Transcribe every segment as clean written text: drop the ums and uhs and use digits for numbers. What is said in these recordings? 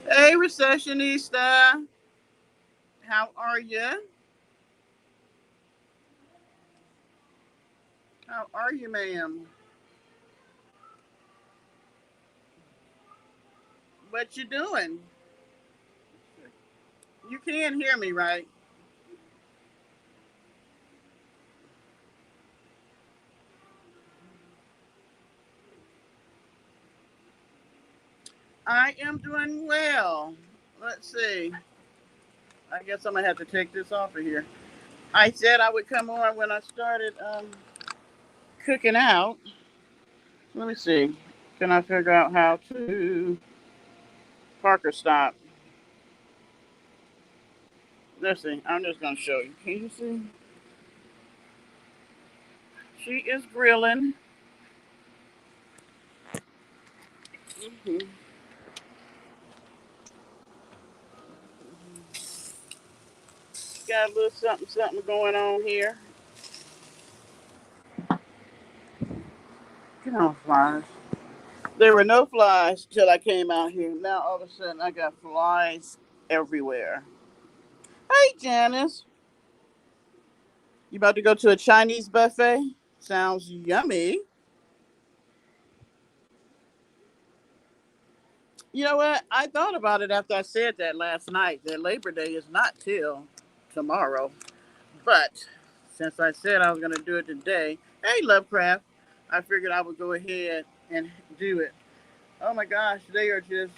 Hey, recessionista. How are you? How are you, ma'am? What you doing? You can hear me, right? I am doing well. Let's see. I guess I'm gonna have to take this off of here. I said I would come on when I started cooking out. Let me see. Can I figure out how to Parker stop? Let's see. I'm just gonna show you. Can you see? She is grilling. Hmm. Got a little something, something going on here. Get on, flies. There were no flies till I came out here. Now all of a sudden I got flies everywhere. Hey, Janice. You about to go to a Chinese buffet? Sounds yummy. You know what? I thought about it after I said that last night. That Labor Day is not till tomorrow. But since I said I was going to do it today, hey, Lovecraft, I figured I would go ahead and do it. Oh my gosh, they are just.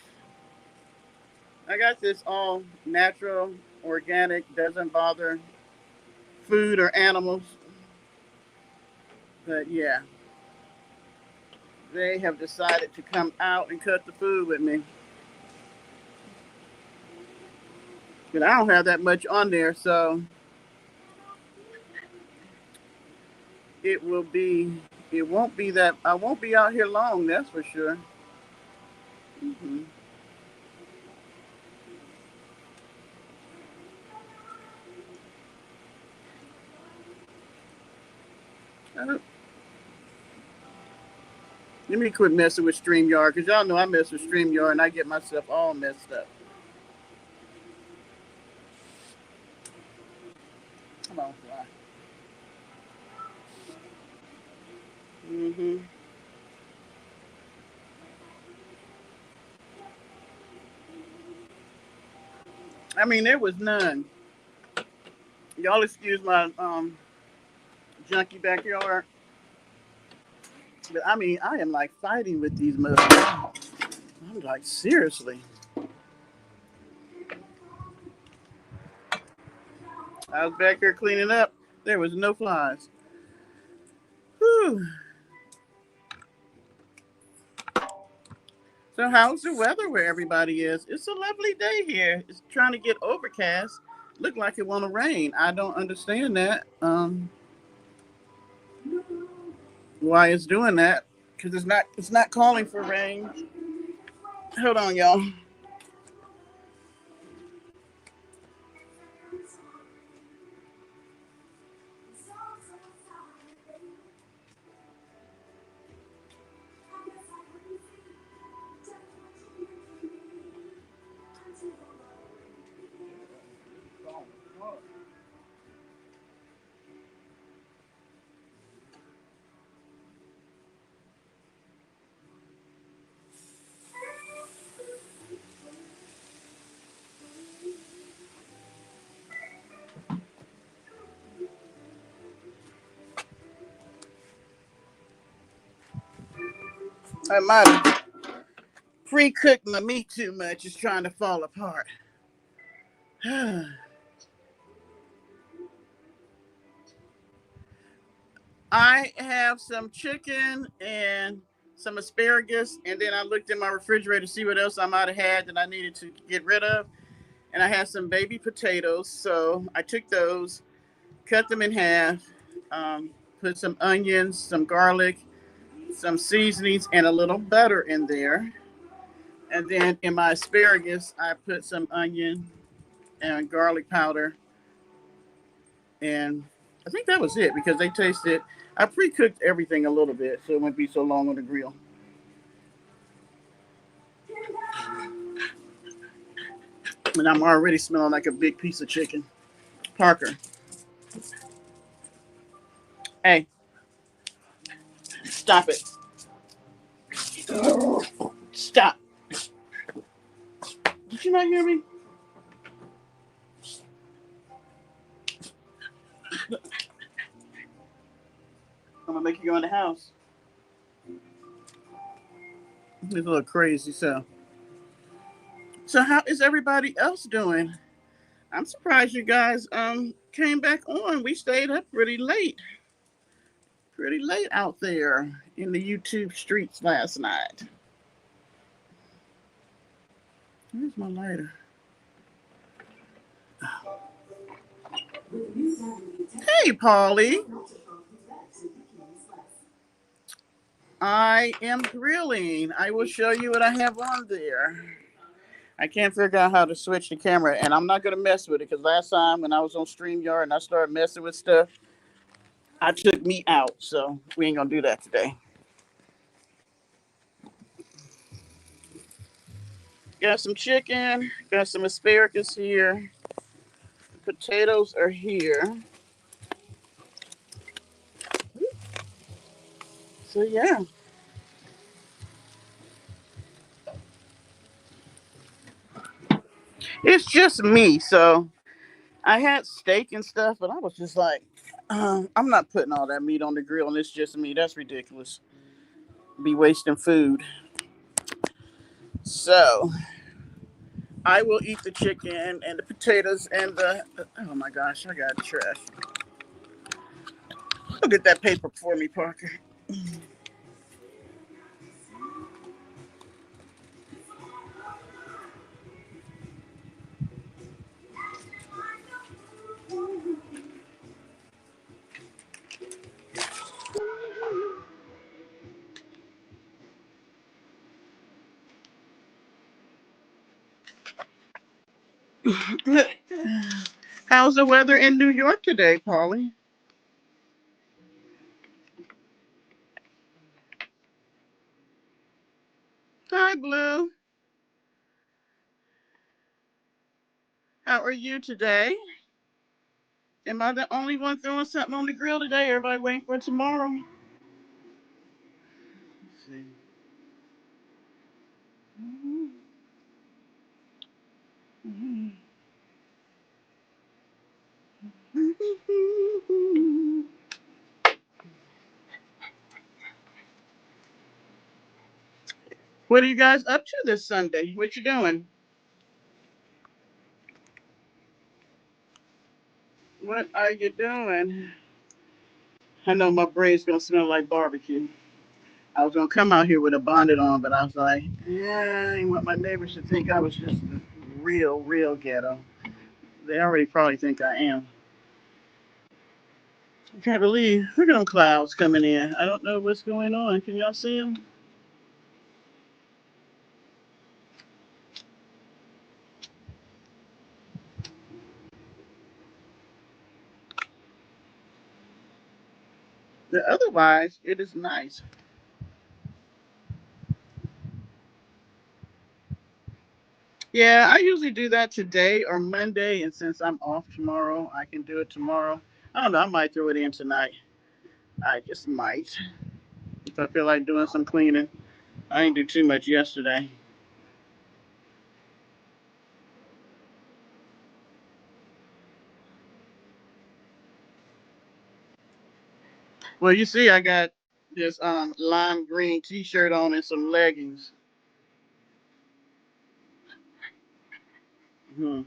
I got this all natural, organic, doesn't bother food or animals. But yeah, they have decided to come out and cut the food with me. But I don't have that much on there, so it will be. It won't be that. I won't be out here long. That's for sure. Hmm. Let me quit messing with StreamYard because y'all know I mess with StreamYard and I get myself all messed up. Come on, fly. Hmm. I mean, there was none. Y'all excuse my junky backyard, but I mean, I am like fighting with these mosquitoes. I'm like, seriously. I was back here cleaning up. There was no flies. Whew. So how's the weather where everybody is? It's a lovely day here. It's trying to get overcast. Look like it want to rain. I don't understand that. Why it's doing that? Because it's not calling for rain. Hold on, y'all. I might have pre-cooked my meat too much. It's trying to fall apart. I have some chicken and some asparagus, and then I looked in my refrigerator to see what else I might have had that I needed to get rid of. And I had some baby potatoes, so I took those, cut them in half, put some onions, some garlic, some seasonings, and a little butter in there. And then in my asparagus, I put some onion and garlic powder, and I think that was it because they tasted. I pre-cooked everything a little bit so it wouldn't be so long on the grill. And I'm already smelling like a big piece of chicken. Parker, hey, stop it! Stop! Did you not hear me? I'm gonna make you go in the house. It's a little crazy. So how is everybody else doing? I'm surprised you guys came back on. We stayed up pretty late out there in the YouTube streets last night. Where's my lighter? Hey, Polly. I am grilling. I will show you what I have on there. I can't figure out how to switch the camera, and I'm not gonna mess with it because last time when I was on StreamYard and I started messing with stuff, I took me out. So we ain't gonna do that today. Got some chicken, got some asparagus here, potatoes are here. So yeah, it's just me. So I had steak and stuff, but I was just like, I'm not putting all that meat on the grill, and it's just me. That's ridiculous. Be wasting food. So I will eat the chicken and the potatoes and the. Oh my gosh, I got trash. Look at that paper for me, Parker. How's the weather in New York today, Polly? Hi, Blue. How are you today? Am I the only one throwing something on the grill today? Everybody waiting for tomorrow? Let's see. What are you guys up to this Sunday? What you doing? What are you doing? I know my brain's gonna smell like barbecue. I was gonna come out here with a bonnet on, but I was like, yeah, I didn't want my neighbors to think I was just real, real ghetto. They already probably think I am. I can't believe look at them clouds coming in. I don't know what's going on. Can y'all see them? Otherwise, it is nice. Yeah, I usually do that today or Monday, and since I'm off tomorrow, I can do it tomorrow. I don't know. I might throw it in tonight. I just might if I feel like doing some cleaning. I didn't do too much yesterday. Well, you see, I got this lime green T-shirt on and some leggings. Hmm.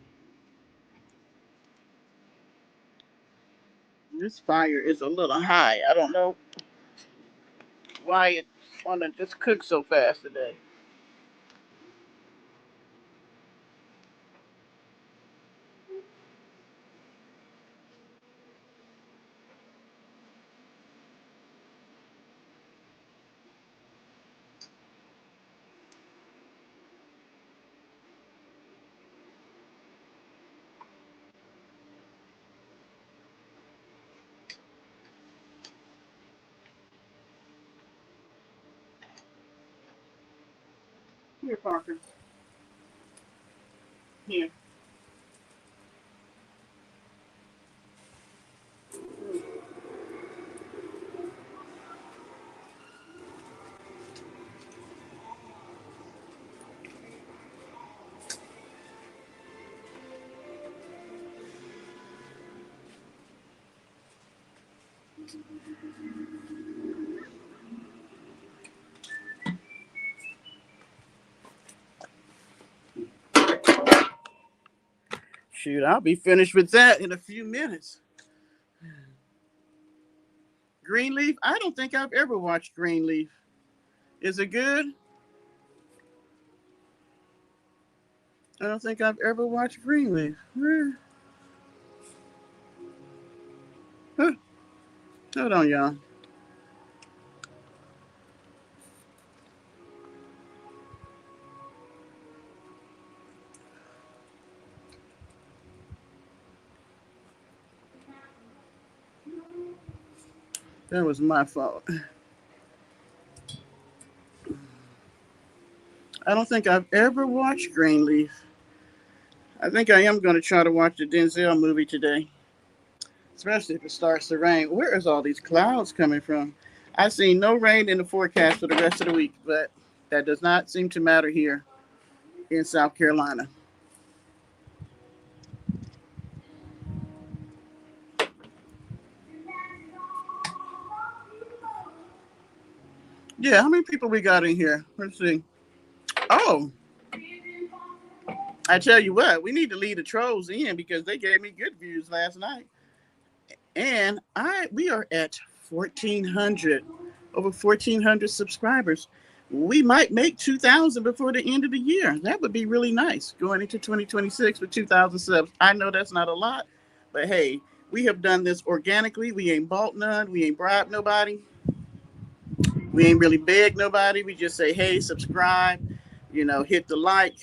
This fire is a little high. I don't know why it wanna just cook so fast today. Here, Parker. Here. Shoot, I'll be finished with that in a few minutes. Greenleaf? I don't think I've ever watched Greenleaf. Is it good? I don't think I've ever watched Greenleaf. Huh. Hold on, y'all. That was my fault. I don't think I've ever watched Greenleaf. I think I am going to try to watch the Denzel movie today, especially if it starts to rain. Where is all these clouds coming from? I see no rain in the forecast for the rest of the week, but that does not seem to matter here in South Carolina. Yeah, how many people we got in here? Let's see. Oh, I tell you what, we need to lead the trolls in because they gave me good views last night. And we are at 1,400, over 1,400 subscribers. We might make 2,000 before the end of the year. That would be really nice going into 2026 with 2,000 subs. I know that's not a lot, but hey, we have done this organically. We ain't bought none. We ain't bribed nobody. We ain't really begged nobody. We just say, hey, subscribe, hit the like.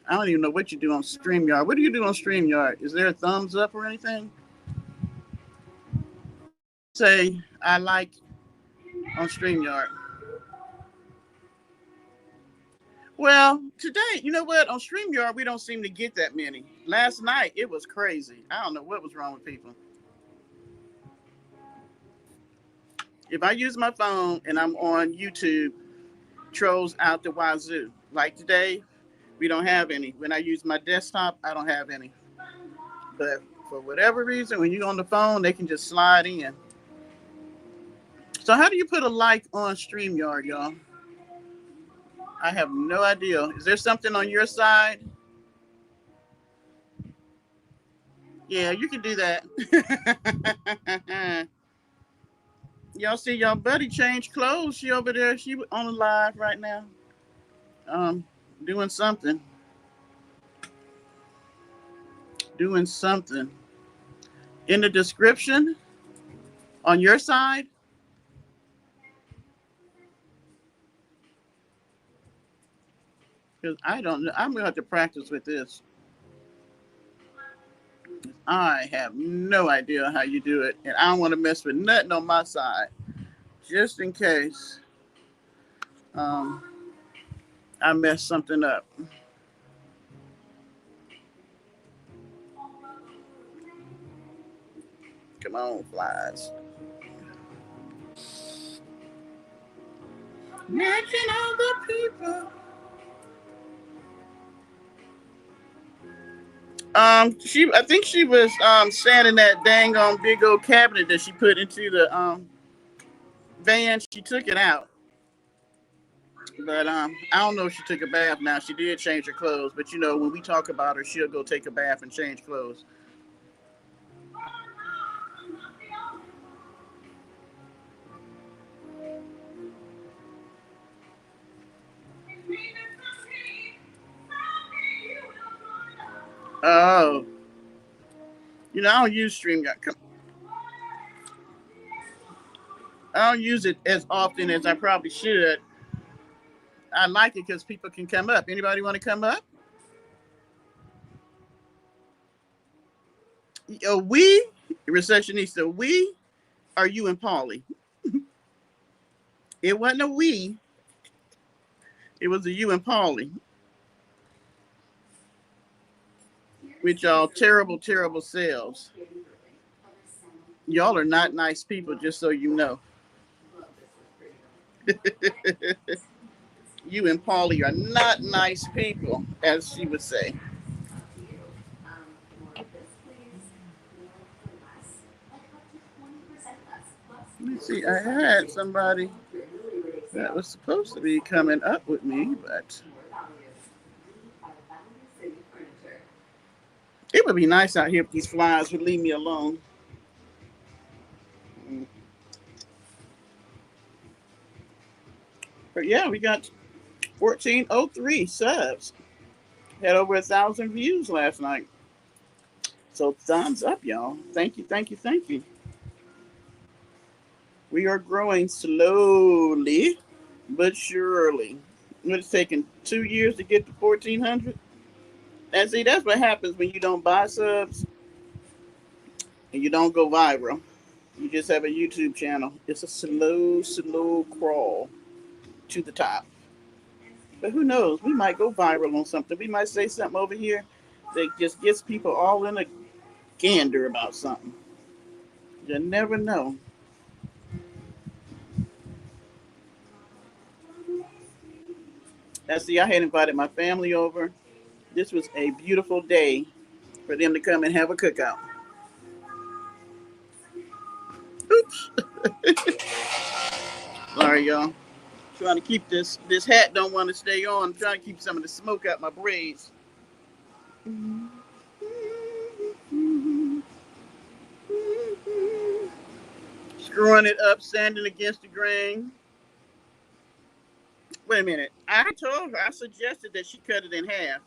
I don't even know what you do on StreamYard. What do you do on StreamYard? Is there a thumbs up or anything? Say, I like on StreamYard. Well, today, you know what? On StreamYard, we don't seem to get that many. Last night, it was crazy. I don't know what was wrong with people. If I use my phone and I'm on YouTube, trolls out the wazoo. Like today, we don't have any. When I use my desktop, I don't have any. But for whatever reason, when you're on the phone, they can just slide in. So, how do you put a like on StreamYard, y'all? I have no idea. Is there something on your side? Yeah, you can do that. Y'all see y'all buddy change clothes. She over there. She on the live right now. Um, doing something. Doing something. In the description on your side, because I don't know. I'm gonna have to practice with this. I have no idea how you do it, and I don't want to mess with nothing on my side, just in case um, I mess something up. Come on, flies. Matching all the people. I think she was sanding that dang on big old cabinet that she put into the van. She took it out, but I don't know if she took a bath. Now she did change her clothes, but you know when we talk about her, she'll go take a bath and change clothes. Oh, you know I don't use StreamYard. I don't use it as often as I probably should. I like it because people can come up. Anybody want to come up? We, receptionista, we are you and Polly. It wasn't a we. It was a you and Polly. With y'all terrible, terrible selves. Y'all are not nice people, just so you know. You and Polly are not nice people, as she would say. Let me see. I had somebody that was supposed to be coming up with me, but it would be nice out here if these flies would leave me alone. But yeah, we got 1403 subs. Had over 1,000 views last night. So thumbs up, y'all. Thank you, thank you, thank you. We are growing slowly but surely. It's taken 2 years to get to 1,400. And see, that's what happens when you don't buy subs and you don't go viral. You just have a YouTube channel. It's a slow, slow crawl to the top. But who knows? We might go viral on something. We might say something over here that just gets people all in a gander about something. You never know. Now, see, I had invited my family over. This was a beautiful day for them to come and have a cookout. Oops. Sorry, y'all. Trying to keep this hat don't want to stay on. I'm trying to keep some of the smoke out my braids. Screwing it up, sanding against the grain. Wait a minute. I told her, I suggested that she cut it in half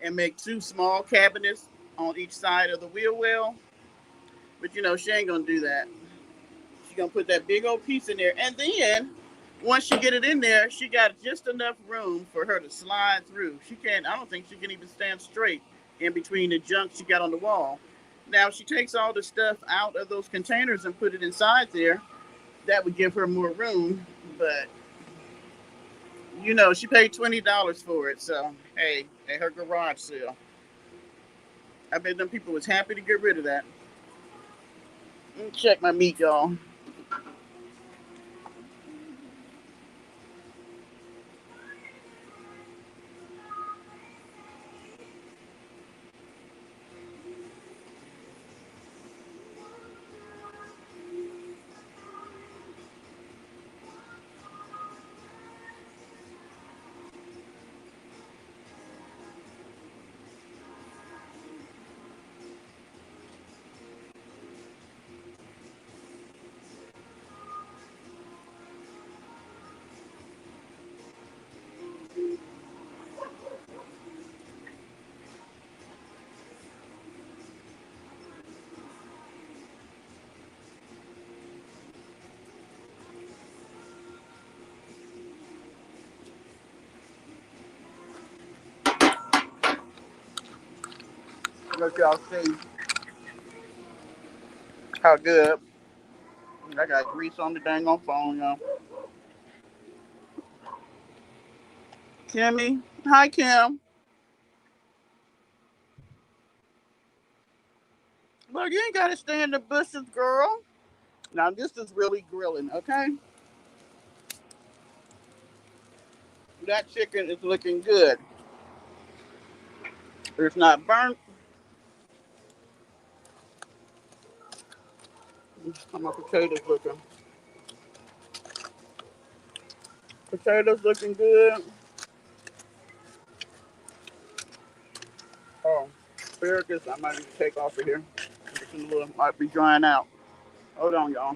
and make two small cabinets on each side of the wheel well. But you know, she ain't gonna do that. She's gonna put that big old piece in there. And then once she get it in there, she got just enough room for her to slide through. She can't, I don't think she can even stand straight in between the junk she got on the wall. Now, if she takes all the stuff out of those containers and put it inside there, that would give her more room. But you know, she paid $20 for it. So hey, at her garage sale, I bet them people was happy to get rid of that. Let me check my meat, y'all. Let y'all see how good. I got grease on the dang on phone, y'all. Kimmy. Hi, Kim. Well, you ain't got to stay in the bushes, girl. Now, this is really grilling, okay? That chicken is looking good. It's not burnt. How my potatoes looking? Potatoes looking good. Oh, asparagus, I might need to take off of here. It's a little, might be drying out. Hold on, y'all.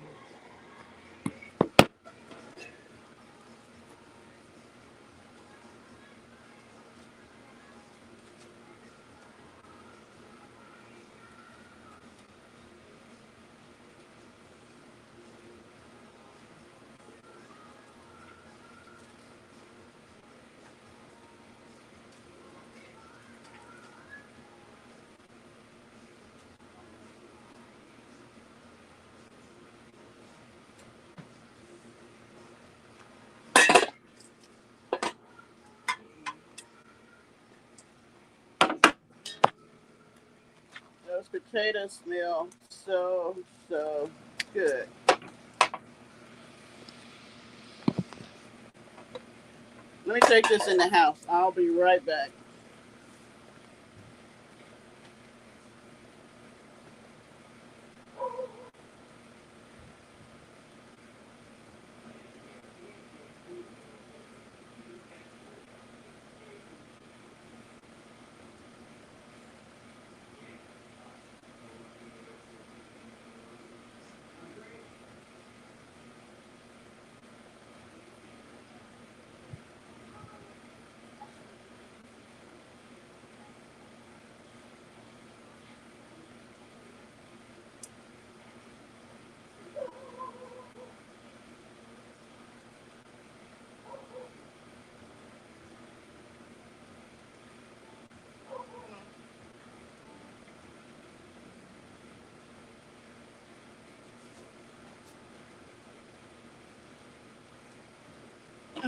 Those potatoes smell so good. Let me take this in the house. I'll be right back.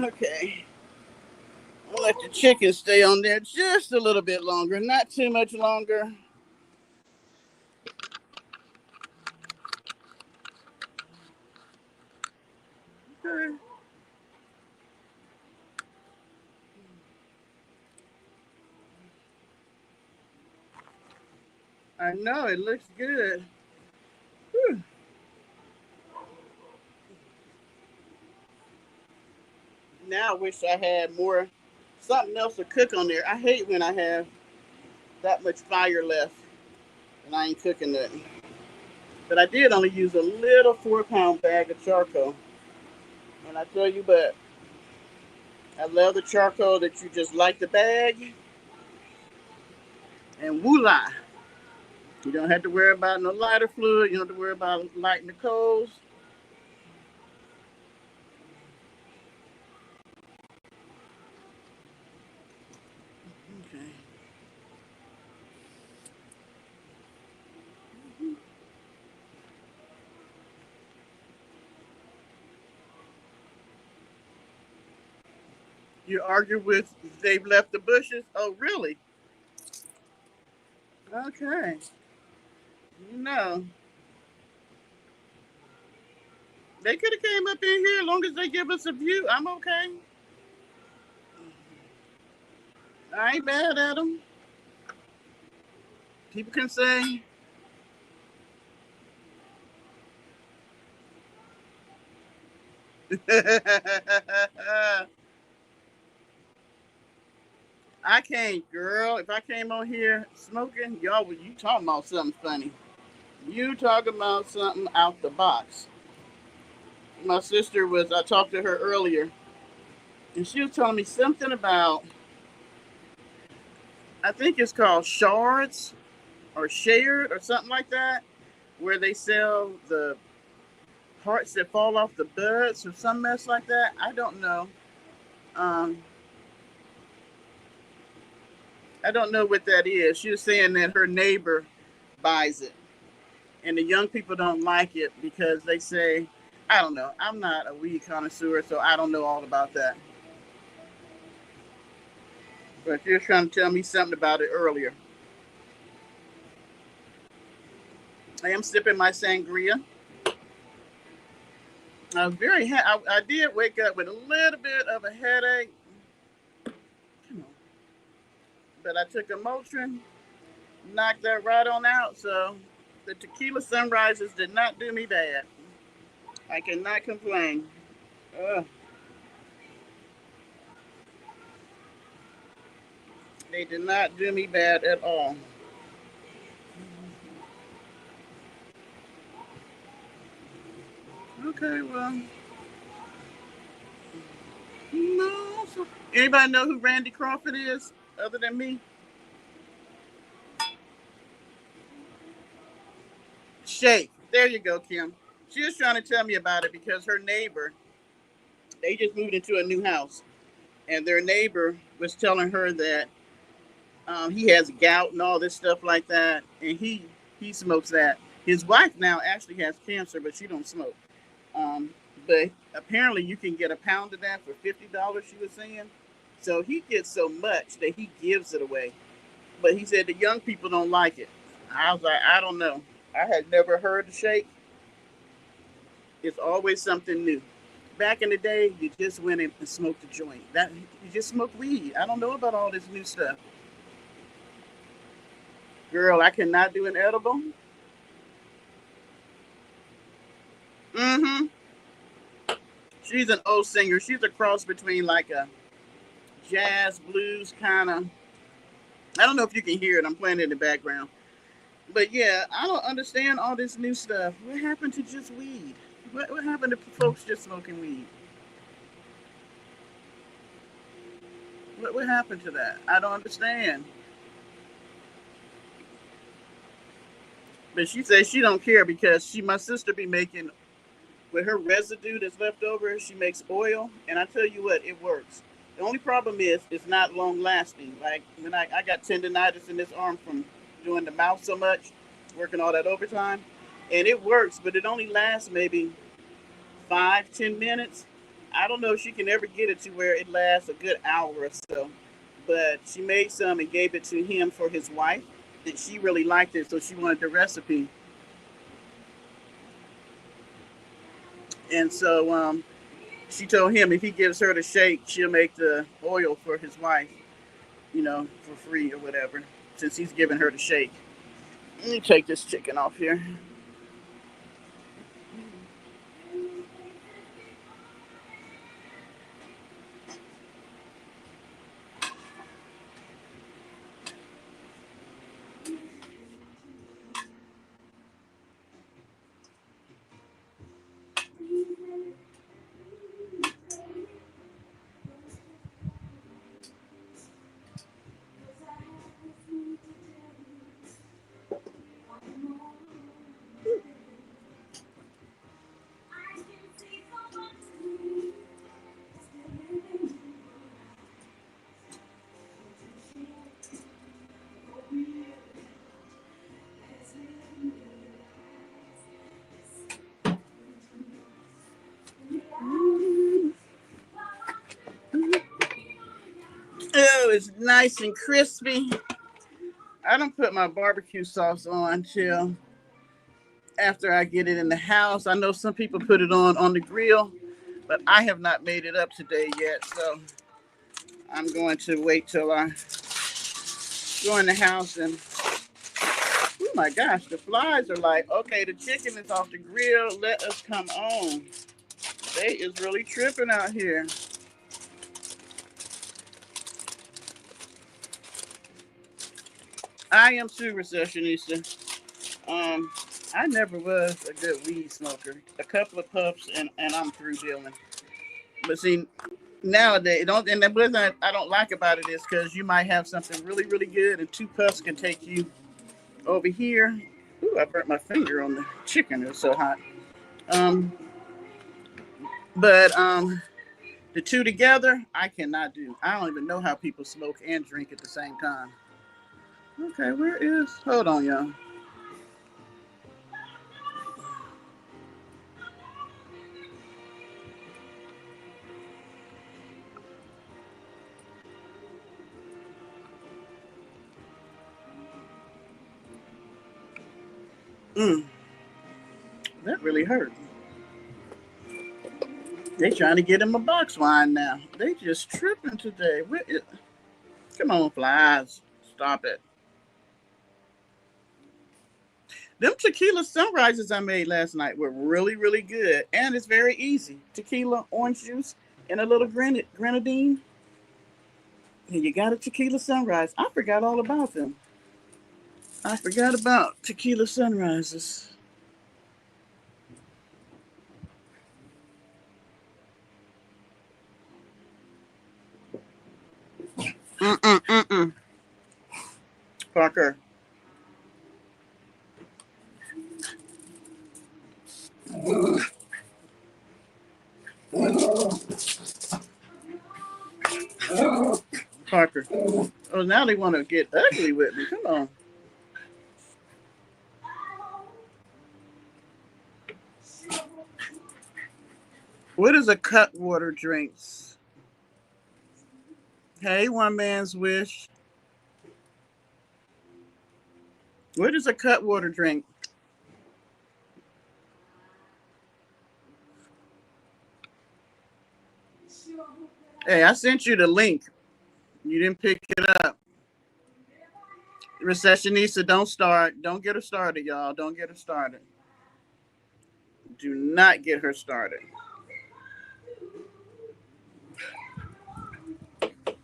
Okay. I'll let the chicken stay on there just a little bit longer. Not too much longer. Okay. I know, it looks good. Whew. Now I wish I had more, something else to cook on there. I hate when I have that much fire left and I ain't cooking nothing. But I did only use a little 4 pound bag of charcoal. And I tell you, but I love the charcoal that you just light the bag and voila. You don't have to worry about no lighter fluid. You don't have to worry about lighting the coals. Okay. You argue with they've left the bushes? Oh, really? Okay. You know, they could have came up in here as long as they give us a view. I'm okay. I ain't mad at them. People can say, I can't, girl. If I came on here smoking, y'all, you talking about something funny. You talking about something out the box. My sister was, I talked to her earlier, and she was telling me something about, I think it's called shards or shared or something like that, where they sell the parts that fall off the buds or some mess like that. I don't know. Um, I don't know what that is. She was saying that her neighbor buys it, and the young people don't like it because they say, I don't know. I'm not a weed connoisseur, so I don't know all about that. But you're trying to tell me something about it earlier. I am sipping my sangria. I was I did wake up with a little bit of a headache, but I took a Motrin, knocked that right on out. So the tequila sunrises did not do me bad. I cannot complain. Ugh, they did not do me bad at all. Okay, well, no. Anybody know who Randy Crawford is other than me? Shake. There you go, Kim. She was trying to tell me about it because her neighbor, they just moved into a new house, and their neighbor was telling her that he has gout and all this stuff like that, and he smokes that. His wife now actually has cancer, but she don't smoke. Um, but apparently, you can get a pound of that for $50. She was saying, so he gets so much that he gives it away. But he said the young people don't like it. I was like, I don't know. I had never heard the shake. It's always something new. Back in the day, you just went in and smoked a joint. That you just smoked weed. I don't know about all this new stuff. Girl, I cannot do an edible. Mm-hmm. She's an old singer. She's a cross between like a jazz blues kind of. I don't know if you can hear it. I'm playing it in the background. But yeah, I don't understand all this new stuff. What happened to just weed? What happened to folks just smoking weed? What happened to that? I don't understand. But she says she don't care because my sister be making with her residue that's left over. She makes oil, and I tell you what, it works. The only problem is it's not long lasting. Like when I got tendonitis in this arm from doing the mouth so much, working all that overtime, and it works, but it only lasts maybe 5-10 minutes. I don't know if she can ever get it to where it lasts a good hour or so. But she made some and gave it to him for his wife, and she really liked it, so she wanted the recipe. And so she told him if he gives her the shake, she'll make the oil for his wife, for free or whatever, since he's giving her the shake. Let me take this chicken off here. Oh, it's nice and crispy. I don't put my barbecue sauce on till after I get it in the house. I know some people put it on the grill, but I have not made it up today yet. So I'm going to wait till I go in the house and oh my gosh, the flies are like, okay, the chicken is off the grill. Let us come on. They is really tripping out here. I am too, recessionista. Um, I never was a good weed smoker. A couple of puffs and I'm through dealing. But see, nowadays, don't and the reason I don't like about it is because you might have something really, really good, and two puffs can take you over here. Ooh, I burnt my finger on the chicken. It was so hot. Um, but the two together, I cannot do. I don't even know how people smoke and drink at the same time. Okay, where is? Hold on, y'all. Mm, that really hurt. They trying to get him a box wine now. They just tripping today. Come on, flies. Stop it. Them tequila sunrises I made last night were really, really good. And it's very easy. Tequila, orange juice, and a little grenadine. And you got a tequila sunrise. I forgot all about them. I forgot about tequila sunrises. Mm-mm. Parker. Parker. Oh, now they want to get ugly with me. Come on. What is a Cutwater drinks? Hey, one man's wish. What is a Cutwater drink? Hey, I sent you the link. You didn't pick it up. Recessionista, don't start. Don't get her started, y'all. Don't get her started. Do not get her started.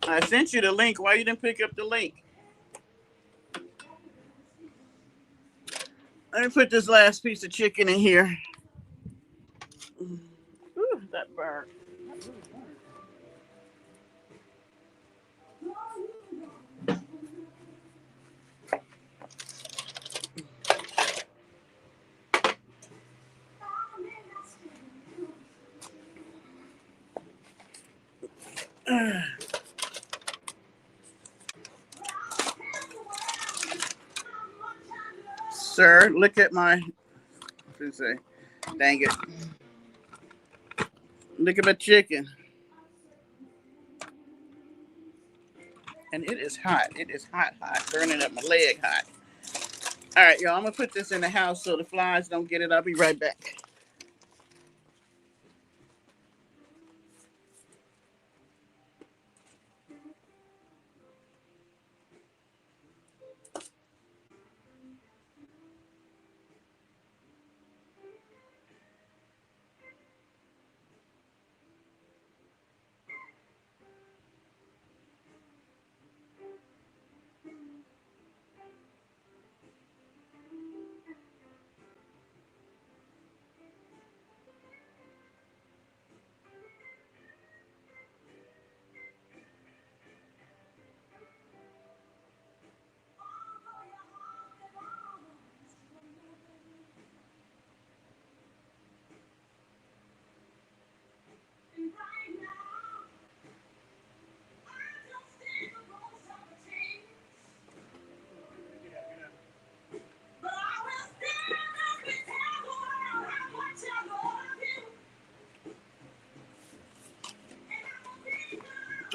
I sent you the link. Why you didn't pick up the link? Let me put this last piece of chicken in here. Ooh, that burnt. Sir, look at my. Say, dang it. Look at my chicken. And it is hot. It is hot, hot. Burning up my leg hot. All right, y'all. I'm going to put this in the house so the flies don't get it. I'll be right back.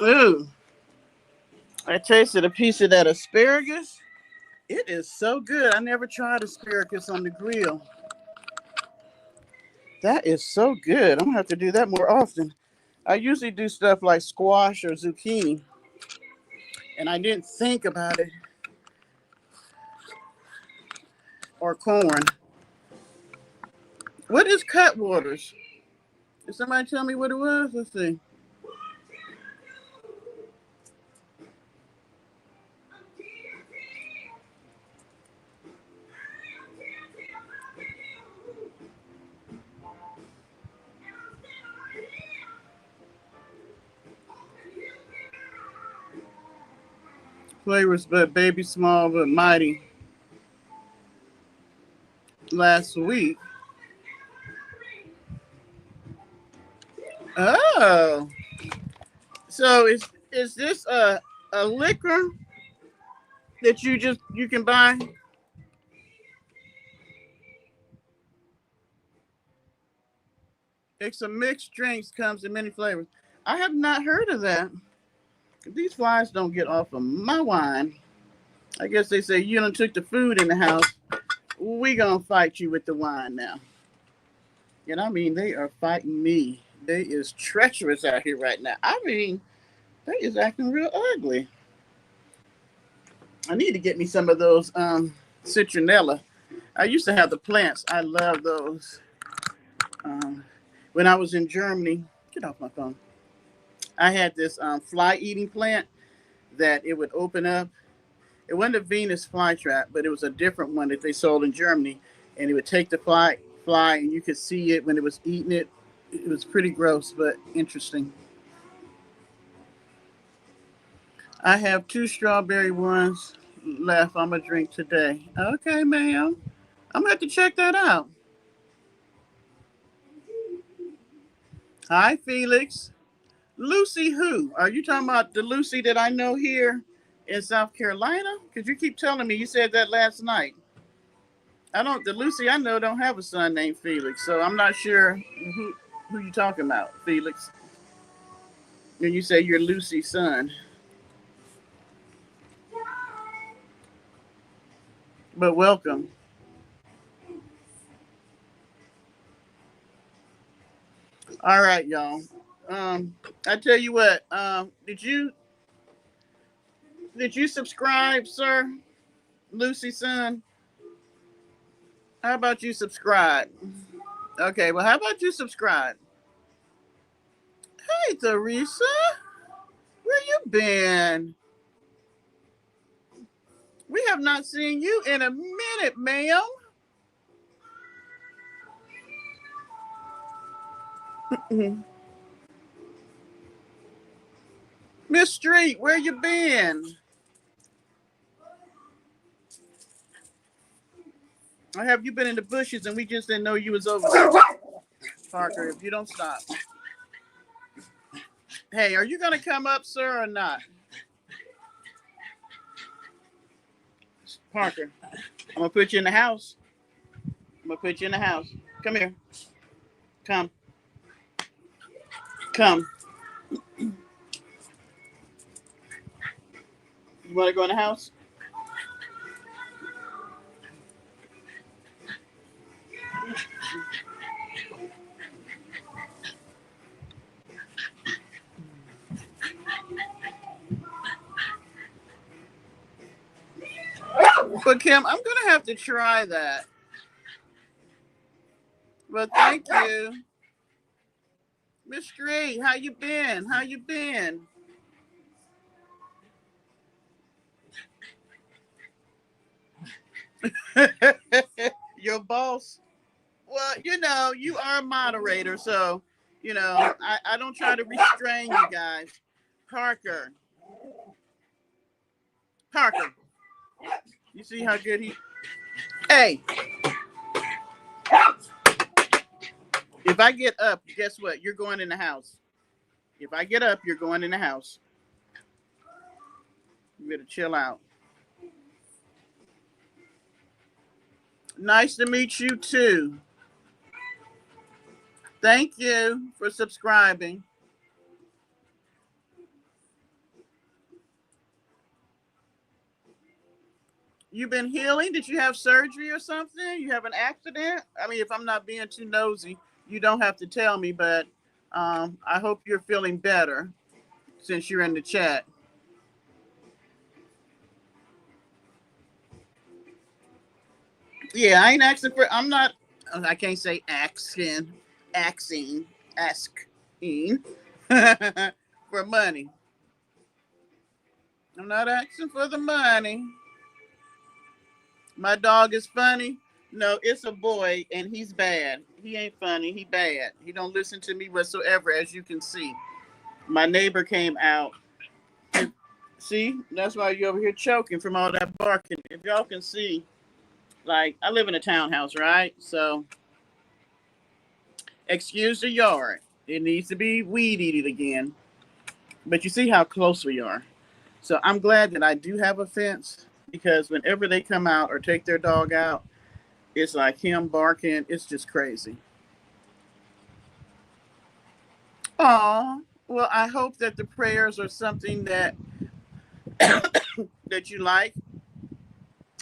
Ooh, I tasted a piece of that asparagus. It is so good. I never tried asparagus on the grill. That is so good. I'm gonna have to do that more often. I usually do stuff like squash or zucchini, and I didn't think about it, or corn. What is Cutwaters? Did somebody tell me what it was? Let's see. Flavors, but baby small but mighty. Last week. Oh, so is this a liquor? that you can buy? It's a mixed drinks, comes in many flavors. I have not heard of that. These flies don't get off of my wine. I guess they say you done took the food in the house. We gonna fight you with the wine now. And I mean, they are fighting me. They is treacherous out here right now. I mean, they is acting real ugly. I need to get me some of those citronella. I used to have the plants. I love those. When I was in Germany, get off my phone. I had this fly eating plant that it would open up. It wasn't a Venus flytrap, but it was a different one that they sold in Germany, and it would take the fly, and you could see it when it was eating it. It was pretty gross, but interesting. I have 2 strawberry ones left. I'm gonna drink today. Okay, ma'am. I'm gonna have to check that out. Hi, Felix. Lucy who? Are you talking about the Lucy that I know here in South Carolina? Because you keep telling me you said that last night. I don't. The Lucy I know don't have a son named Felix, so I'm not sure who you talking about, Felix. And you say you're Lucy's son, but welcome. All right, y'all. I tell you what. Did you subscribe, sir, Lucy's son? How about you subscribe? Okay. Well, how about you subscribe? Hey, Teresa, where you been? We have not seen you in a minute, ma'am. Miss Street, where you been? Or have you been in the bushes and we just didn't know you was over there? Parker, if you don't stop. Hey, are you gonna come up, sir, or not? Parker, I'm gonna put you in the house. I'm gonna put you in the house. Come here. Come. Come. You wanna go in the house? But Kim, I'm gonna have to try that. Well, thank you. Miss Street, how you been? How you been? Your boss? Well, you are a moderator, so I don't try to restrain you guys. Parker. Parker. You see how good he. Hey, if I get up, guess what? You're going in the house. If I get up, you're going in the house. You better chill out. Nice to meet you too. Thank you for subscribing. You been healing? Did you have surgery or something? You have an accident? I mean, if I'm not being too nosy, you don't have to tell me, but I hope you're feeling better since you're in the chat. Yeah, I ain't asking for. I'm not. I can't say asking for money. I'm not asking for the money. My dog is funny. No, it's a boy, and he's bad. He ain't funny. He bad. He don't listen to me whatsoever, as you can see. My neighbor came out. See, that's why you over here choking from all that barking. If y'all can see, like I live in a townhouse, right? So, excuse the yard. It needs to be weed eated again. But you see how close we are. So I'm glad that I do have a fence. because whenever they come out or take their dog out, it's like him barking. It's just crazy. Oh, well, I hope that the prayers are something that you like.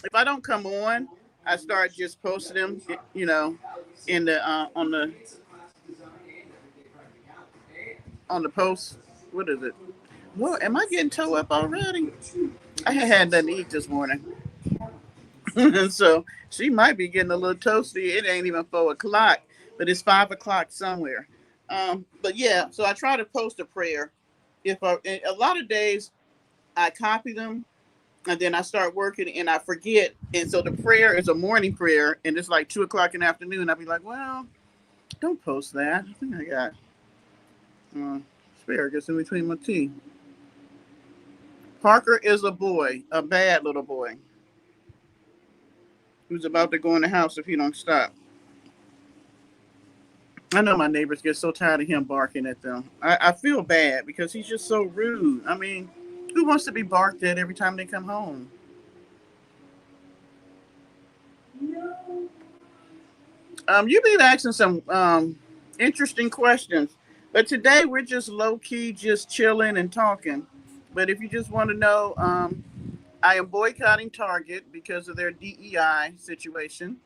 If I don't come on, I start just posting them, in the on the post. What is it? Well, am I getting toe up already? I had nothing to eat this morning, and so she might be getting a little toasty. It ain't even 4 o'clock, but it's 5 o'clock somewhere. But yeah, so I try to post a prayer. If a lot of days I copy them and then I start working and I forget, and so the prayer is a morning prayer, and it's like 2 o'clock in the afternoon. I'll be like, well, don't post that. I think I got uh, asparagus in between my teeth. Parker is a boy, a bad little boy, who's about to go in the house if he don't stop. I know my neighbors get so tired of him barking at them. I feel bad because he's just so rude. I mean, who wants to be barked at every time they come home? You've been asking some interesting questions, but today we're just low key, just chilling and talking. But if you just want to know, I am boycotting Target because of their DEI situation.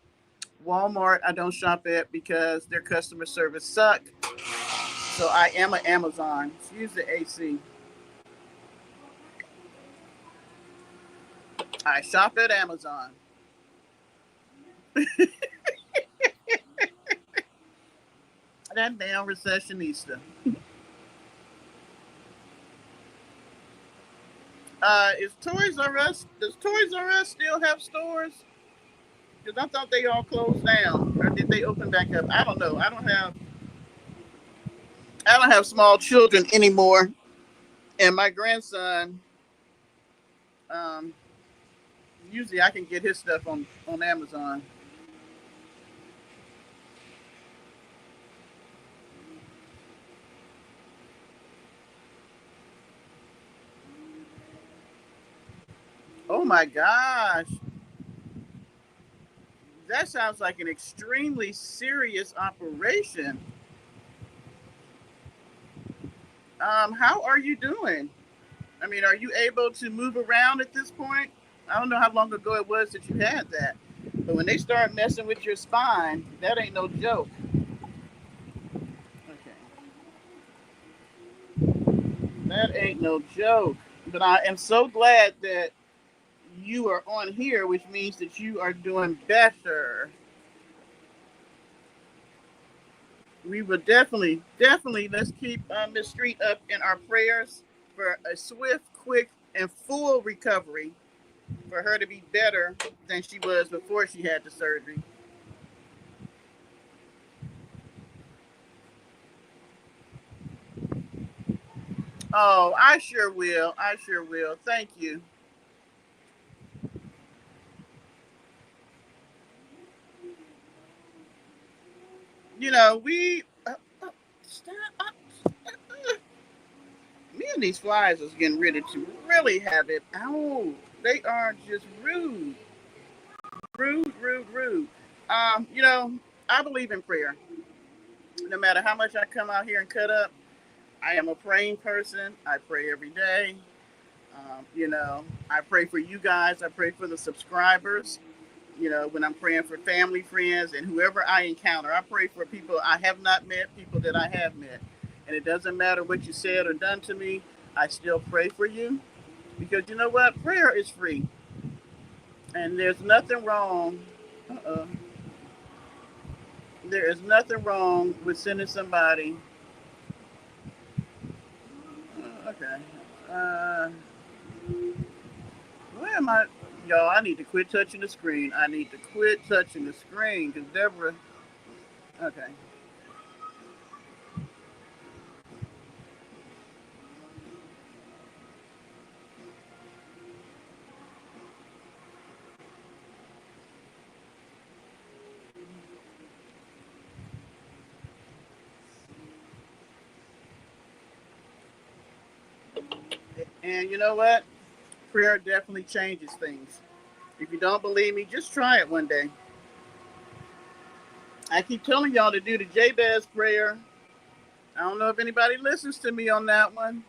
Walmart, I don't shop at because their customer service suck. So I am an Amazon. Excuse the AC. I shop at Amazon. That damn recessionista. Is Toys R Us? Does Toys R Us still have stores? Because I thought they all closed down, or did they open back up? I don't know. I don't have small children anymore, and my grandson. Um, Usually I can get his stuff on Amazon. Oh my gosh, that sounds like an extremely serious operation. How are you doing? I mean, are you able to move around at this point? I don't know how long ago it was that you had that, but when they start messing with your spine, that ain't no joke. Okay, that ain't no joke. But I am so glad that you are on here, which means that you are doing better. We will definitely, let's keep Miss Street up in our prayers for a swift, quick, and full recovery, for her to be better than she was before she had the surgery. Oh, I sure will. I sure will. Thank you. We stop. Me and these flies is getting ready to really have it. Ow, they are just rude, rude, rude, rude. Um, you know, I believe in prayer. No matter how much I come out here and cut up, I am a praying person. I pray every day. I pray for you guys. I pray for the subscribers. When I'm praying for family, friends, and whoever I encounter, I pray for people I have not met, people that I have met. And it doesn't matter what you said or done to me, I still pray for you because you know what? Prayer is free. And there's nothing wrong. Uh-uh. There is nothing wrong with sending somebody. Okay. Uh, where am I? Yo, I need to quit touching the screen. I need to quit touching the screen because Deborah. Okay. And you know what? Prayer definitely changes things. If you don't believe me, just try it one day. I keep telling y'all to do the Jabez prayer. I don't know if anybody listens to me on that one.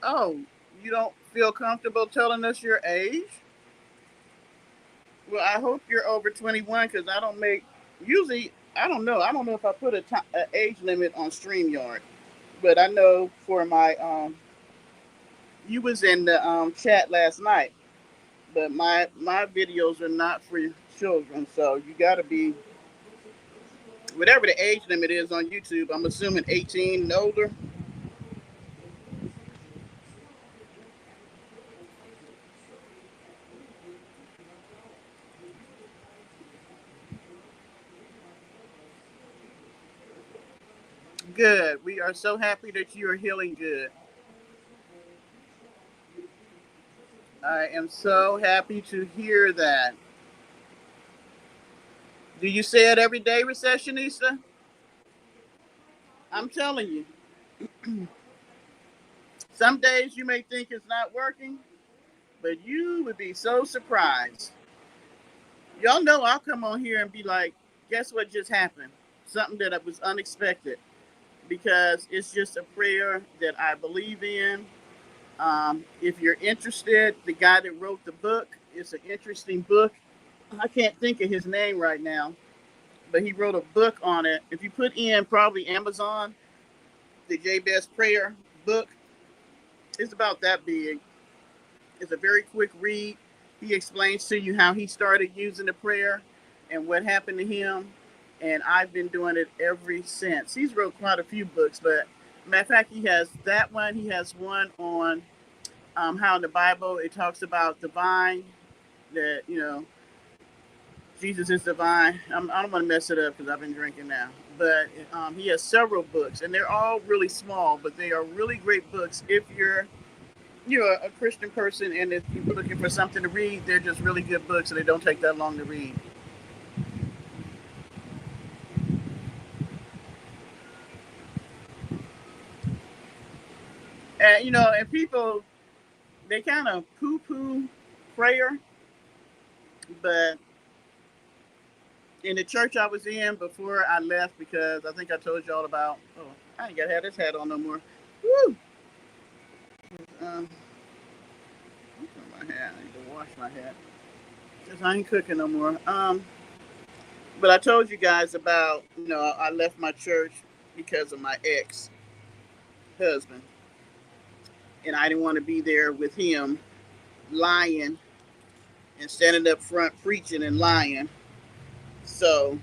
Oh, you don't feel comfortable telling us your age? Well, I hope you're over 21 because I don't make, usually, I don't know. I don't know if I put a age limit on StreamYard. But I know for my, you was in the chat last night, but my videos are not for children. So you got to be, whatever the age limit is on YouTube, I'm assuming 18 and older. Good. We are so happy that you are healing good. I am so happy to hear that. Do you say it every day, Recessionista? I'm telling you. Some days you may think it's not working, but you would be so surprised. Y'all know I'll come on here and be like, guess what just happened? Something that was unexpected because it's just a prayer that I believe in. If you're interested, the guy that wrote the book, it's an interesting book. I can't think of his name right now, but he wrote a book on it. If you put in probably Amazon, the Jabez Prayer book, it's about that big. It's a very quick read. He explains to you how he started using the prayer and what happened to him. And I've been doing it ever since. He's wrote quite a few books, but matter of fact, he has that one. He has one on how in the Bible it talks about the vine, that, Jesus is divine. I don't want to mess it up because I've been drinking now. But he has several books, and they're all really small, but they are really great books. If you're a Christian person, and if you're looking for something to read, they're just really good books, and they don't take that long to read. And and people, they kind of poo-poo prayer, but in the church I was in before I left, because I think I told y'all about. Oh, I ain't got to have this hat on no more. Woo! Um, my hat. I need to wash my hat because I ain't cooking no more. But I told you guys about, I left my church because of my ex husband, and I didn't want to be there with him lying and standing up front preaching and lying. So,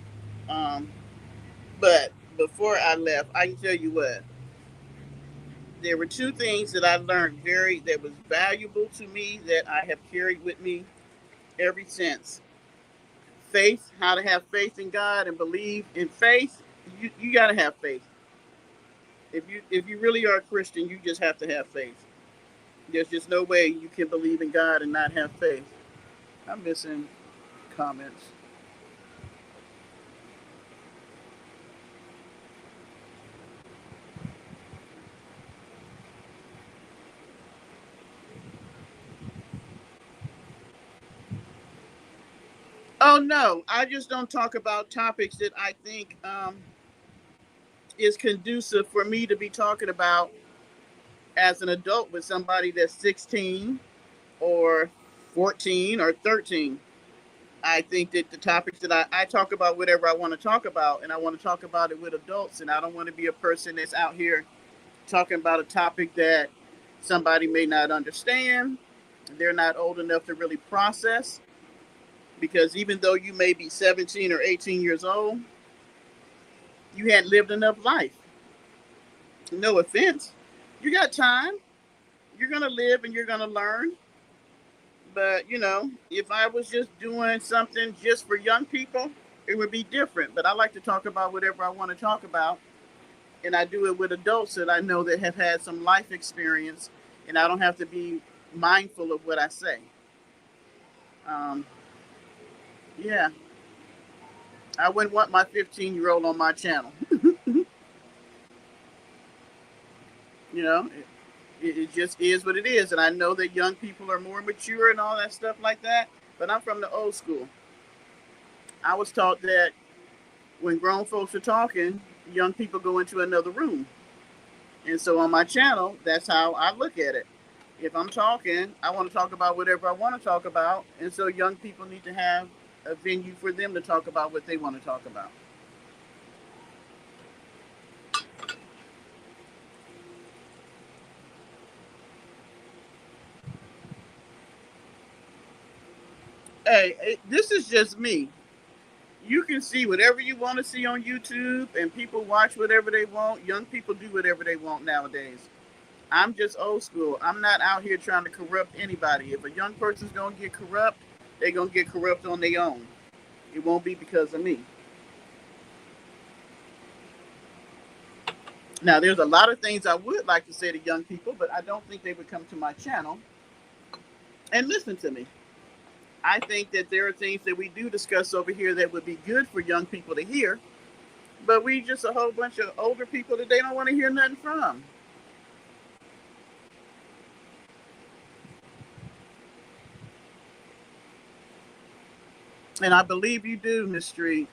um, but before I left, I can tell you what. There were two things that I learned that was valuable to me that I have carried with me ever since. Faith, how to have faith in God and believe in faith. You got to have faith. If you really are a Christian, you just have to have faith. There's just no way you can believe in God and not have faith. I'm missing comments. Oh no, I just don't talk about topics that I think is conducive for me to be talking about as an adult with somebody that's 16 or 14 or 13. I think that the topics that I talk about, whatever I want to talk about, and I want to talk about it with adults, and I don't want to be a person that's out here talking about a topic that somebody may not understand. They're not old enough to really process, because even though you may be 17 or 18 years old, you hadn't lived enough life. No offense. You got time. You're going to live and you're going to learn. But, if I was just doing something just for young people, it would be different. But I like to talk about whatever I want to talk about. And I do it with adults that I know that have had some life experience. And I don't have to be mindful of what I say. Um, yeah. I wouldn't want my 15-year-old on my channel. You know, it just is what it is. And I know that young people are more mature and all that stuff like that. But I'm from the old school. I was taught that when grown folks are talking, young people go into another room. And so on my channel, that's how I look at it. If I'm talking, I want to talk about whatever I want to talk about. And so young people need to have a venue for them to talk about what they want to talk about. Hey, this is just me. You can see whatever you want to see on YouTube, and people watch whatever they want. Young people do whatever they want nowadays. I'm just old school. I'm not out here trying to corrupt anybody. If a young person's gonna get corrupt, they're gonna get corrupt on their own. It won't be because of me. Now, there's a lot of things I would like to say to young people, but I don't think they would come to my channel and listen to me. I think that there are things that we do discuss over here that would be good for young people to hear, but we just a whole bunch of older people that they don't want to hear nothing from. And I believe you do, Miss Street.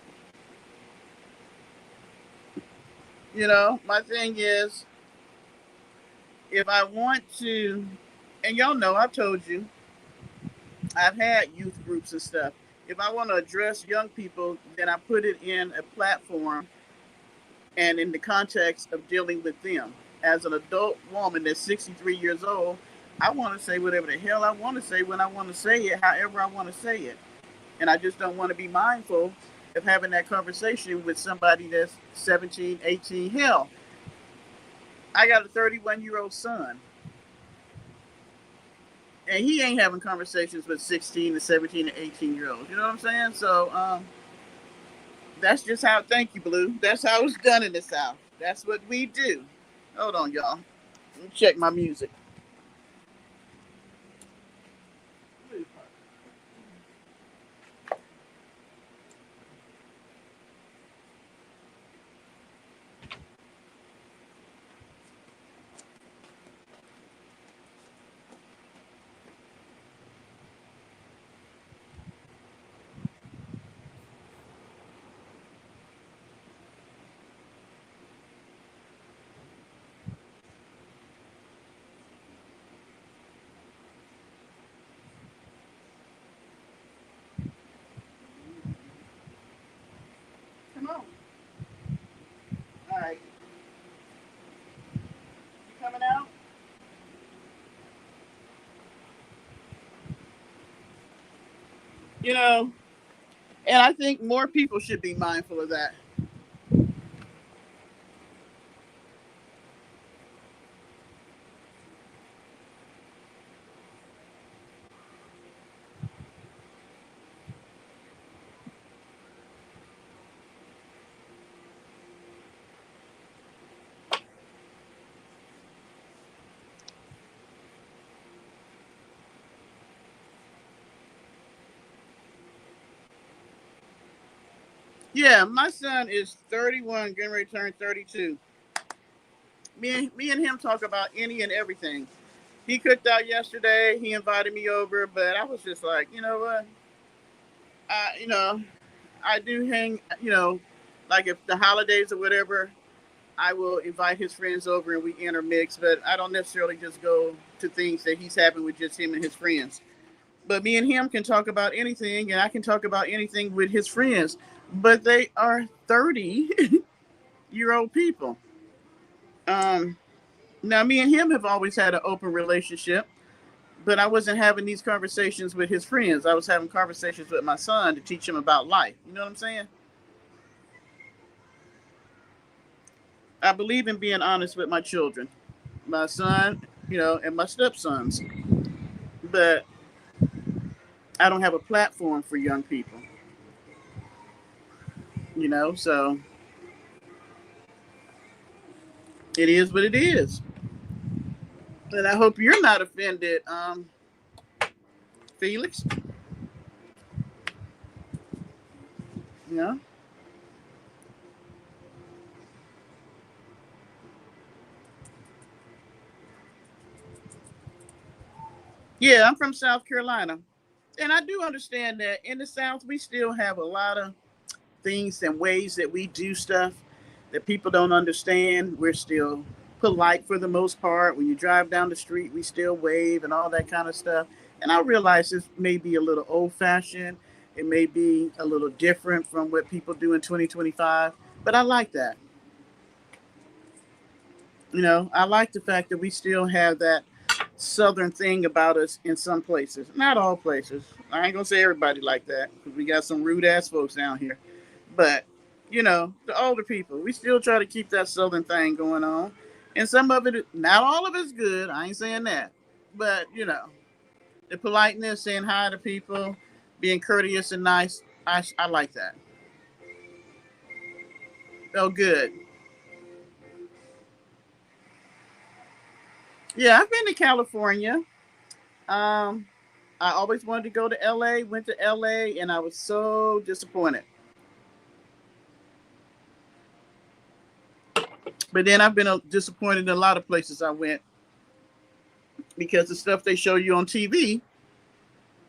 You know, my thing is, if I want to, and y'all know I've told you, I've had youth groups and stuff. If I want to address young people, then I put it in a platform and in the context of dealing with them. As an adult woman that's 63 years old, I want to say whatever the hell I want to say when I want to say it, however I want to say it. And I just don't want to be mindful of having that conversation with somebody that's 17, 18. Hell, I got a 31-year-old son, and he ain't having conversations with 16 to 17 and 18-year-olds. You know what I'm saying? So that's just how, thank you, Blue. That's how it's done in the South. That's what we do. Hold on, y'all. Let me check my music. Come on. All right. You coming out? You know, and I think more people should be mindful of that. Yeah, my son is 31, getting ready to turn 32. Me and him talk about any and everything. He cooked out yesterday. He invited me over, but I was just like, you know what? You know, I do hang. You know, like if the holidays or whatever, I will invite his friends over and we intermix. But I don't necessarily just go to things that he's having with just him and his friends. But me and him can talk about anything, and I can talk about anything with his friends. But they are 30-year old people. Um, Now, me and him have always had an open relationship, but I wasn't having these conversations with his friends. I was having conversations with my son to teach him about life. You know what I'm saying? I believe in being honest with my children, my son, and my stepsons. But I don't have a platform for young people, so it is what it is. And I hope you're not offended, Felix. You know? Yeah, I'm from South Carolina. And I do understand that in the South, we still have a lot of things and ways that we do stuff that people don't understand. We're still polite for the most part. When you drive down the street, we still wave and all that kind of stuff. And I realize this may be a little old fashioned. It may be a little different from what people do in 2025, but I like that. I like the fact that we still have that southern thing about us in some places. Not all places. I ain't gonna say everybody like that because we got some rude ass folks down here. But the older people, we still try to keep that southern thing going on. And some of it, not all of it's good. I ain't saying that, but the politeness, saying hi to people, being courteous and nice. I like that. Oh, good. Yeah, I've been to California. Um, I always wanted to go to LA. Went to LA, and I was so disappointed. But then I've been disappointed in a lot of places I went because the stuff they show you on TV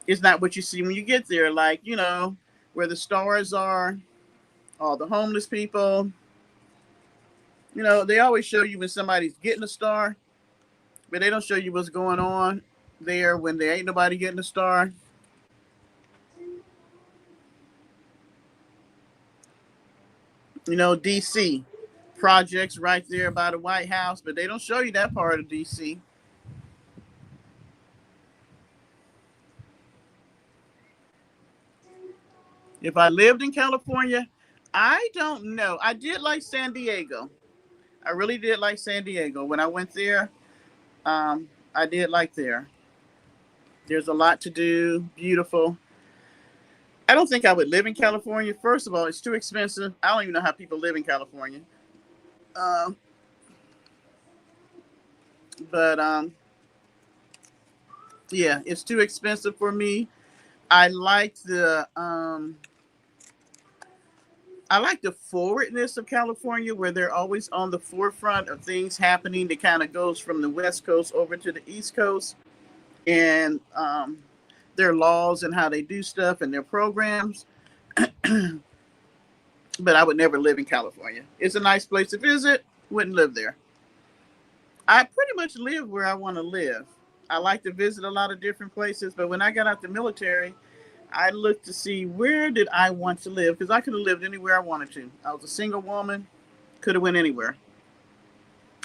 is not what you see when you get there. Like where the stars are, all the homeless people. They always show you when somebody's getting a star, but they don't show you what's going on there when there ain't nobody getting a star. DC projects right there by the White House, but they don't show you that part of DC. If I lived in California, I don't know. I did like San Diego. I really did like San Diego. When I went there, I did like there. There's a lot to do. Beautiful. I don't think I would live in California. First of all, it's too expensive. I don't even know how people live in California. Um, but yeah, it's too expensive for me. I like the um, I like the forwardness of California, where they're always on the forefront of things happening. That kind of goes from the West Coast over to the East Coast, and their laws and how they do stuff and their programs. But I would never live in California. It's a nice place to visit. Wouldn't live there. I pretty much live where I want to live. I like to visit a lot of different places, but when I got out the military, I looked to see where did I want to live because I could have lived anywhere I wanted to. I was a single woman, could have went anywhere.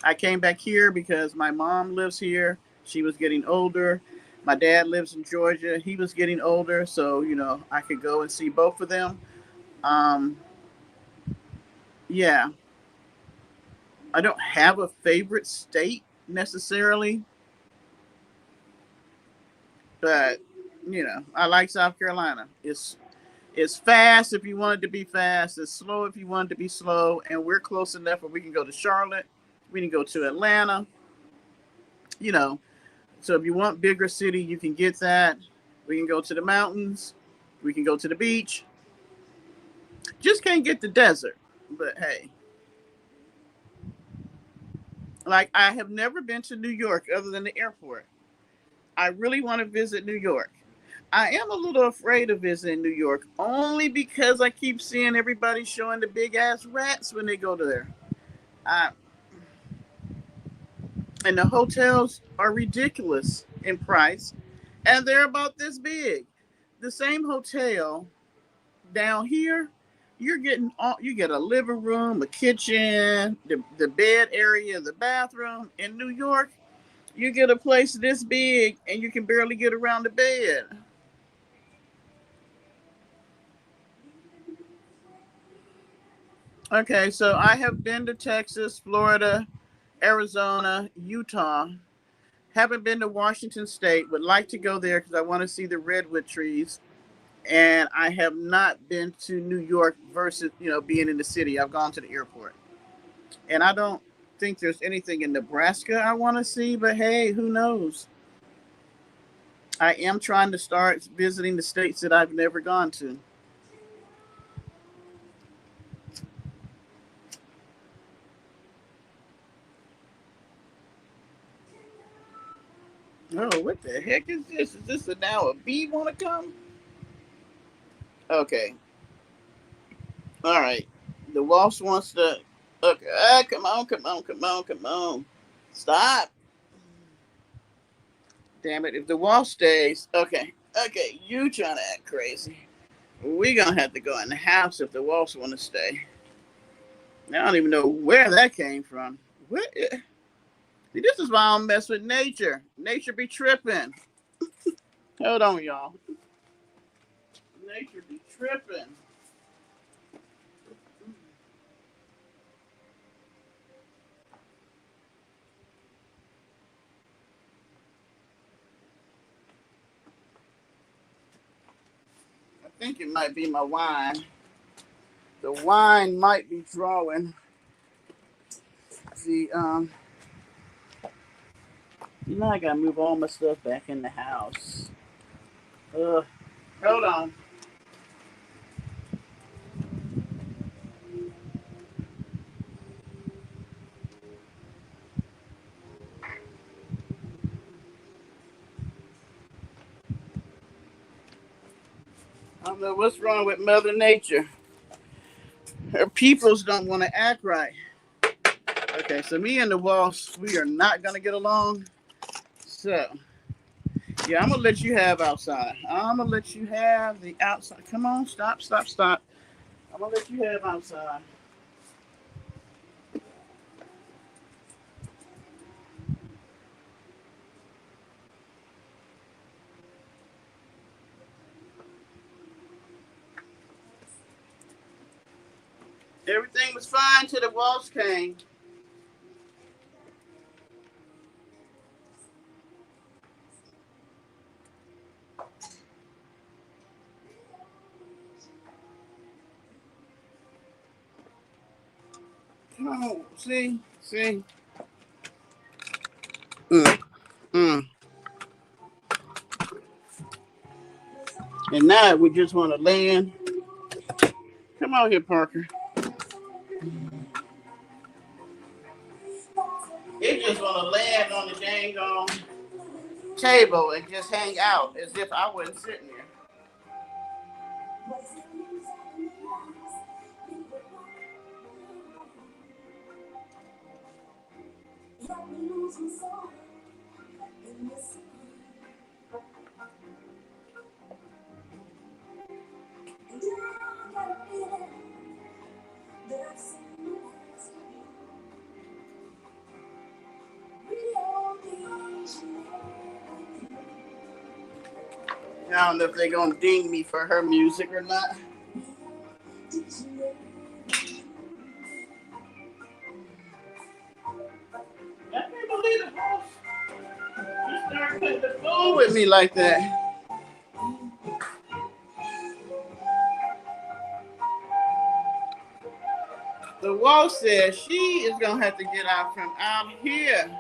I came back here because my mom lives here. She was getting older. My dad lives in Georgia. He was getting older, so I could go and see both of them. Um, yeah, I don't have a favorite state necessarily, but I like South Carolina. It's fast if you want it to be fast. It's slow if you want it to be slow, and we're close enough where we can go to Charlotte. We can go to Atlanta. You know, so if you want bigger city, you can get that. We can go to the mountains. We can go to the beach. Just can't get the desert. But hey, like I have never been to New York other than the airport. I really want to visit New York. I am a little afraid of visiting New York only because I keep seeing everybody showing the big ass rats when they go there. I, and the hotels are ridiculous in price, and they're about this big. The same hotel down here, you get a living room, a kitchen, the bed area, the bathroom. In New York, you get a place this big and you can barely get around the bed. Okay, so I have been to Texas, Florida, Arizona, Utah. Haven't been to Washington State. Would like to go there because I want to see the redwood trees. And I have not been to New York versus being in the city. I've gone to the airport, and I don't think there's anything in Nebraska I want to see. But hey, who knows? I am trying to start visiting the states that I've never gone to. Oh, what the heck is this? Is this now a bee want to come? Okay. All right. The wasp wants to. Okay. Ah, come on, come on, come on, come on. Stop. Damn it. If the wasp stays. Okay. Okay. You trying to act crazy. We gonna have to go in the house if the wasp want to stay. I don't even know where that came from. What? See, this is why I don't mess with nature. Nature be tripping. Hold on, y'all. Nature be tripping. I think it might be my wine. The wine might be drawing. See, you know I gotta move all my stuff back in the house. Hold on. I don't know what's wrong with Mother Nature. Her peoples don't want to act right. Okay, so me and the wasp, we are not gonna get along. So, yeah, I'm gonna let you have outside. I'm gonna let you have the outside. Come on, stop, stop, stop. I'm gonna let you have outside. Everything was fine till the wasp came. Come on, see. Mm, mm. And now we just want to land. Come on here, Parker. It just want to land on the dang table and just hang out as if I wasn't sitting there. I don't know if they're gonna ding me for her music or not. I can't believe the boss just started putting the food with me like that. The wall says she is gonna have to get out from out here.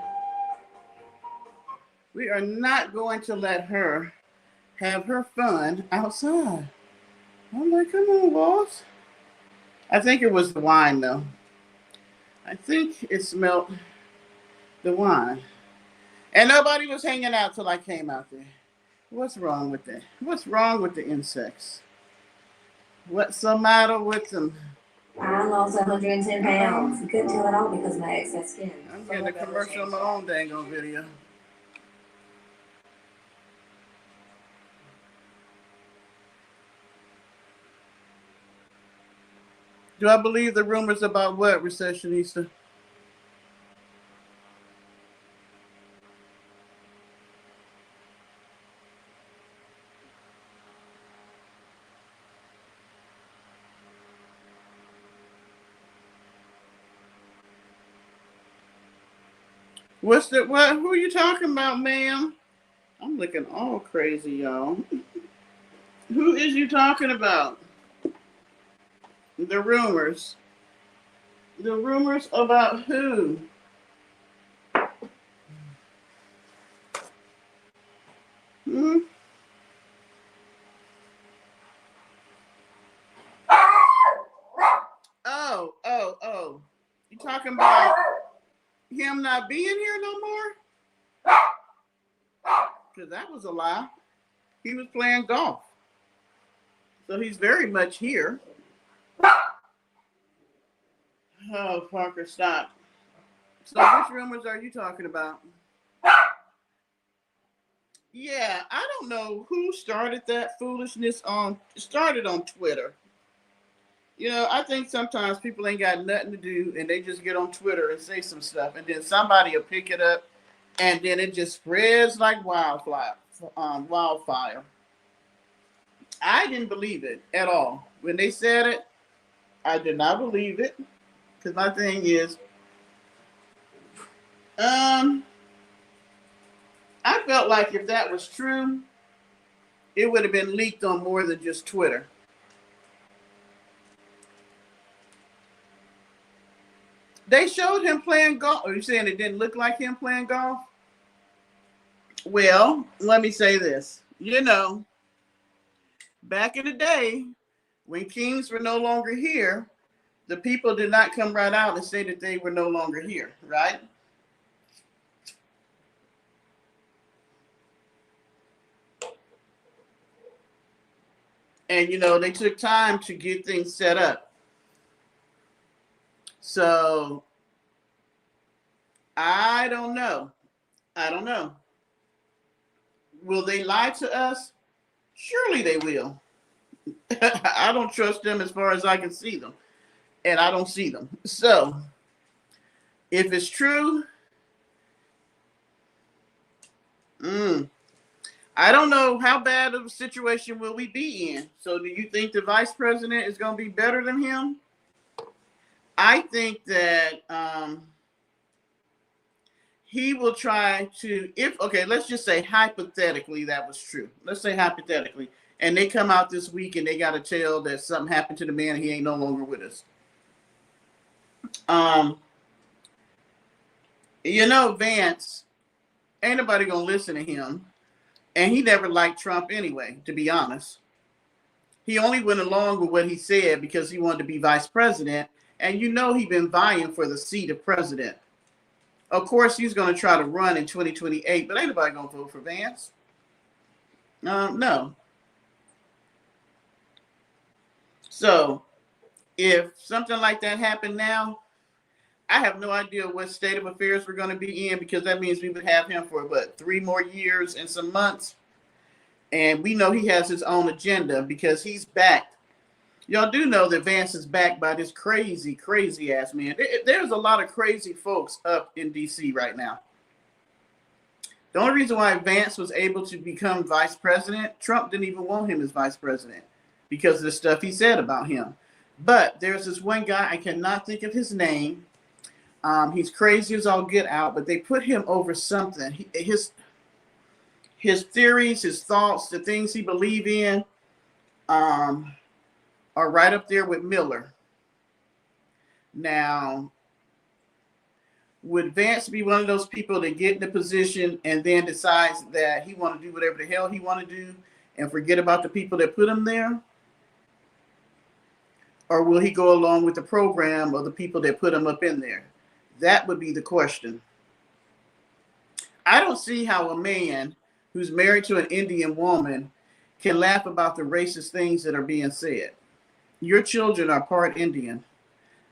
We are not going to let her have her fun outside. I'm like, come on, boss. I think it was the wine though. I think it smelled the wine. And nobody was hanging out till I came out there. What's wrong with that? What's wrong with the insects? What's the matter with them? I lost 110 pounds. You couldn't tell at all because of my excess skin. I'm getting a commercial on my own dang on video. Do I believe the rumors about what, Recessionista? What's the what? Who are you talking about, ma'am? I'm looking all crazy, y'all. Who is you talking about? The rumors. The rumors about who? Hmm? Oh. You talking about him not being here no more? because that was a lie. He was playing golf. So he's very much here. Oh, Parker, stop. So which rumors are you talking about? Yeah, I don't know who started that foolishness started on Twitter. You know, I think sometimes people ain't got nothing to do and they just get on Twitter and say some stuff, and then somebody will pick it up, and then it just spreads like wildfire. Wildfire. I didn't believe it at all when they said it. I did not believe it because my thing is, I felt like if that was true, it would have been leaked on more than just Twitter. They showed him playing golf. Are you saying it didn't look like him playing golf? Well, let me say this. You know, back in the day, when kings were no longer here, the people did not come right out and say that they were no longer here, right? And, you know, they took time to get things set up. So, I don't know. I don't know. Will they lie to us? Surely they will. I don't trust them as far as I can see them. And I don't see them. So, if it's true, I don't know how bad of a situation will we be in. So, do you think the vice president is going to be better than him? I think that he will try to, let's just say hypothetically that was true. Let's say hypothetically. And they come out this week and they got to tell that something happened to the man. He ain't no longer with us. You know, Vance, ain't nobody going to listen to him. And he never liked Trump anyway, to be honest. He only went along with what he said because he wanted to be vice president. And you know he's been vying for the seat of president. Of course, he's going to try to run in 2028, but ain't nobody going to vote for Vance. No. So, if something like that happened now, I have no idea what state of affairs we're going to be in, because that means we would have him for, 3 more years and some months. And we know he has his own agenda because he's backed. Y'all do know that Vance is backed by this crazy, crazy ass man. There's a lot of crazy folks up in D.C. right now. The only reason why Vance was able to become vice president, Trump didn't even want him as vice president because of the stuff he said about him. But there's this one guy, I cannot think of his name. He's crazy as all get out, but they put him over something. His theories, his thoughts, the things he believes in, are right up there with Miller. Now, would Vance be one of those people that get in the position and then decides that he want to do whatever the hell he want to do and forget about the people that put him there? Or will he go along with the program of the people that put him up in there? That would be the question. I don't see how a man who's married to an Indian woman can laugh about the racist things that are being said. Your children are part Indian.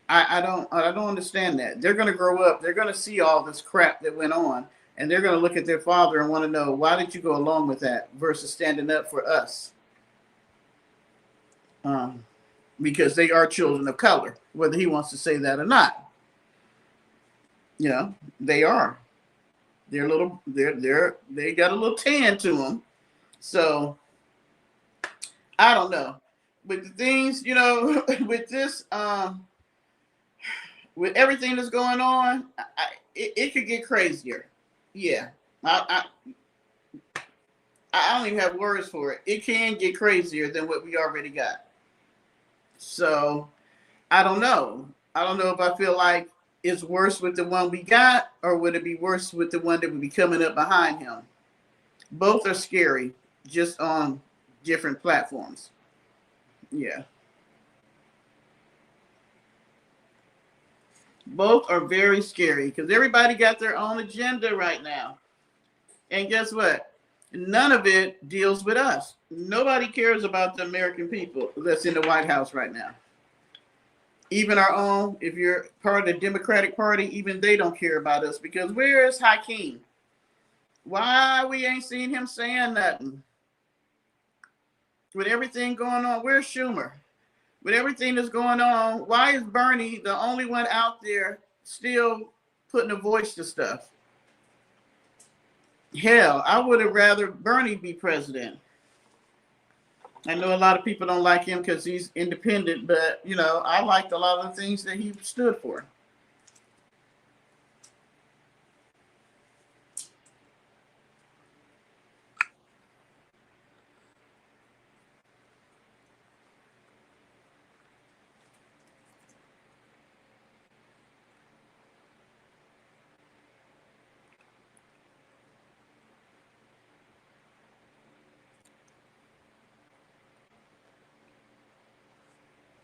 I don't understand that. They're going to grow up. They're going to see all this crap that went on, and they're going to look at their father and want to know, why did you go along with that versus standing up for us? Because they are children of color, whether he wants to say that or not. You know, they are. They got a little tan to them. So I don't know. With the things, you know, with this, with everything that's going on, it could get crazier. Yeah, I don't even have words for it. It can get crazier than what we already got. So I don't know. I don't know if I feel like it's worse with the one we got, or would it be worse with the one that would be coming up behind him? Both are scary, just on different platforms. Yeah. Both are very scary because everybody got their own agenda right now. And guess what? None of it deals with us. Nobody cares about the American people that's in the White House right now. Even our own, if you're part of the Democratic Party, even they don't care about us, because where is Hakeem? Why we ain't seen him saying nothing? With everything going on, where's Schumer? With everything that's going on, why is Bernie the only one out there still putting a voice to stuff? Hell, I would have rather Bernie be president. I know a lot of people don't like him because he's independent, but, you know, I liked a lot of the things that he stood for.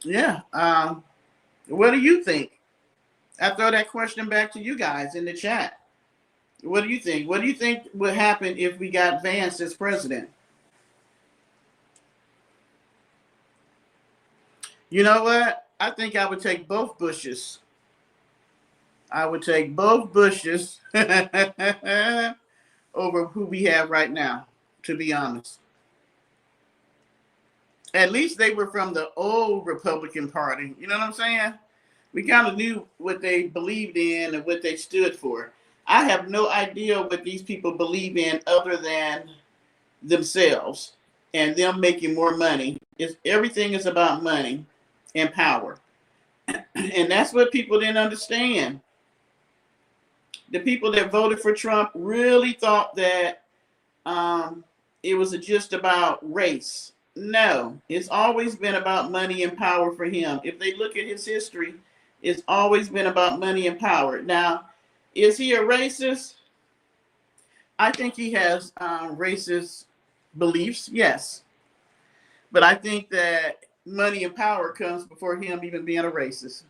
Yeah. What do you think? I throw that question back to you guys in the chat. What do you think? What do you think would happen if we got Vance as president? You know what? I think I would take both Bushes. I would take both Bushes over who we have right now, to be honest. At least they were from the old Republican Party. You know what I'm saying? We kind of knew what they believed in and what they stood for. I have no idea what these people believe in other than themselves and them making more money. Everything is about money and power. And that's what people didn't understand. The people that voted for Trump really thought that it was just about race. No, it's always been about money and power for him. If they look at his history, it's always been about money and power. Now, is he a racist? I think he has racist beliefs, yes. But I think that money and power comes before him even being a racist.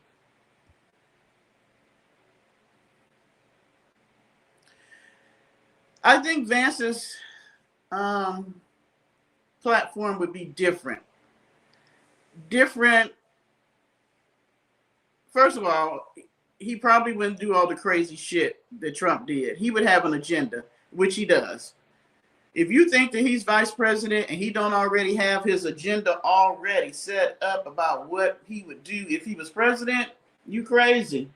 I think Vance's platform would be different. First of all, he probably wouldn't do all the crazy shit that Trump did. He would have an agenda, which he does. If you think that he's vice president and he don't already have his agenda already set up about what he would do if he was president, you crazy.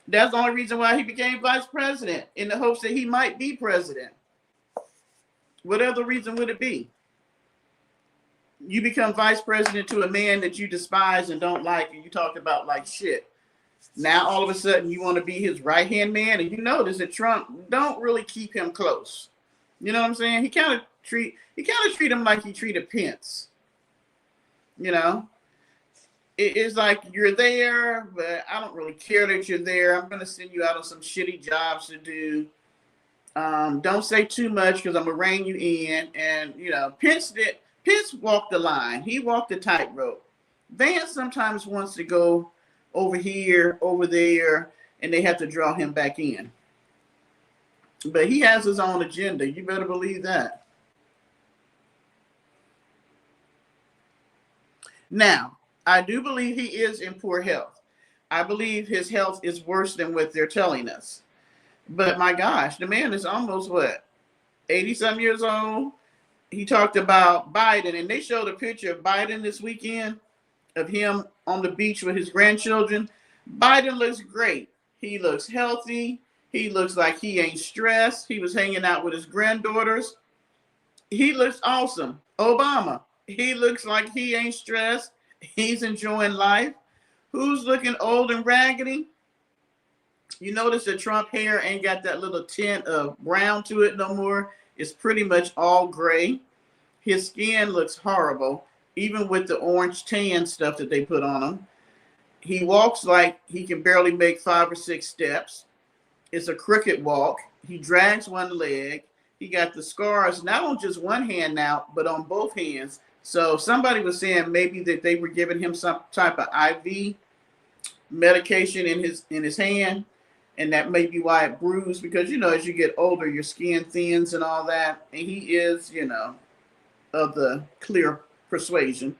That's the only reason why he became vice president, in the hopes that he might be president. What other reason would it be? You become vice president to a man that you despise and don't like, and you talk about like shit. Now all of a sudden you want to be his right-hand man, and you notice that Trump don't really keep him close. You know what I'm saying? He kind of treat him like he treated Pence. You know? It's like, you're there, but I don't really care that you're there. I'm going to send you out on some shitty jobs to do. Don't say too much because I'm going to rein you in. And, you know, Pence walked the line. He walked the tightrope. Vance sometimes wants to go over here, over there, and they have to draw him back in. But he has his own agenda. You better believe that. Now, I do believe he is in poor health. I believe his health is worse than what they're telling us. But my gosh, the man is almost, 80-some years old? He talked about Biden, and they showed a picture of Biden this weekend of him on the beach with his grandchildren. Biden looks great. He looks healthy. He looks like he ain't stressed. He was hanging out with his granddaughters. He looks awesome. Obama, he looks like he ain't stressed. He's enjoying life. Who's looking old and raggedy? You notice that Trump hair ain't got that little tint of brown to it no more. It's pretty much all gray. His skin looks horrible, even with the orange tan stuff that they put on him. He walks like he can barely make 5 or 6 steps. It's a crooked walk. He drags one leg. He got the scars, not on just one hand now, but on both hands. So somebody was saying maybe that they were giving him some type of IV medication in his hand. And that may be why it bruised, because, as you get older, your skin thins and all that. And he is, of the clear persuasion.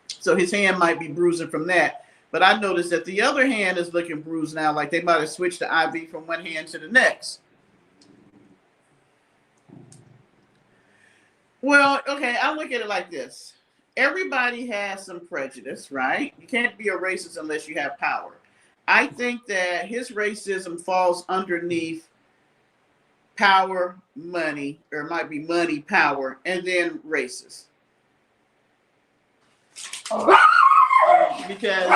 So his hand might be bruising from that. But I noticed that the other hand is looking bruised now, like they might have switched the IV from one hand to the next. Well, okay, I look at it like this. Everybody has some prejudice, right? You can't be a racist unless you have power. I think that his racism falls underneath power, money, or it might be money, power, and then racist. Because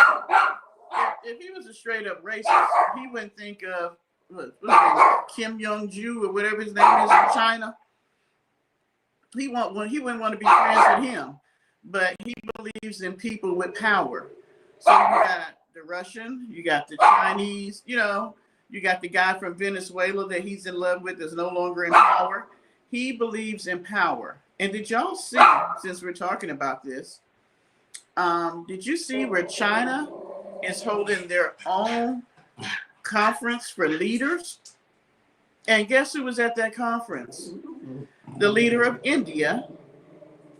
if he was a straight up racist, he wouldn't think of what's his name, Kim Jong-ju or whatever his name is in China. He wouldn't want to be friends with him, but he believes in people with power. So you got the Russian, you got the Chinese, you got the guy from Venezuela that he's in love with that's no longer in power. He believes in power. And did y'all see, since we're talking about this, did you see where China is holding their own conference for leaders? And guess who was at that conference? The leader of India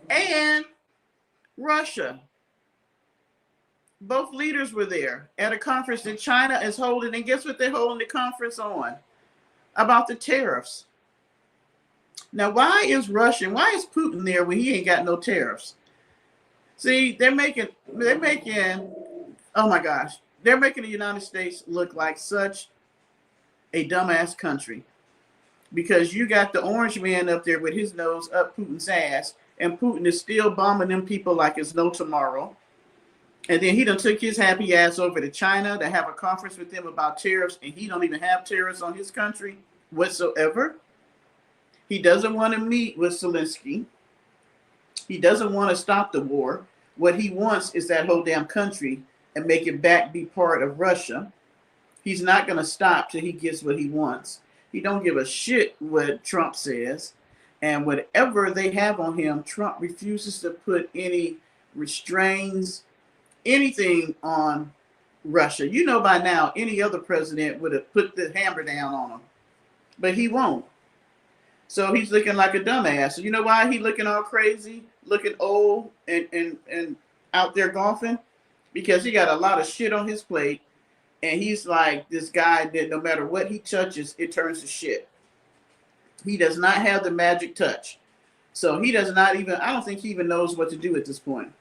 and Russia. Both leaders were there at a conference that China is holding. And guess what they're holding the conference on? About the tariffs. Now, why is Putin there when he ain't got no tariffs? See, they're making, oh my gosh, they're making the United States look like such a dumbass country. Because you got the orange man up there with his nose up Putin's ass, and Putin is still bombing them people like it's no tomorrow. And then he done took his happy ass over to China to have a conference with them about tariffs, and he don't even have tariffs on his country whatsoever. He doesn't want to meet with Zelensky. He doesn't want to stop the war. What he wants is that whole damn country and make it back be part of Russia. He's not going to stop till he gets what he wants. He don't give a shit what Trump says. And whatever they have on him, Trump refuses to put any restraints, anything on Russia. By now, any other president would have put the hammer down on him. But he won't. So he's looking like a dumbass. So you know why he's looking all crazy, looking old and out there golfing? Because he got a lot of shit on his plate. And he's like this guy that no matter what he touches, it turns to shit. He does not have the magic touch. So he does not even, I don't think he even knows what to do at this point.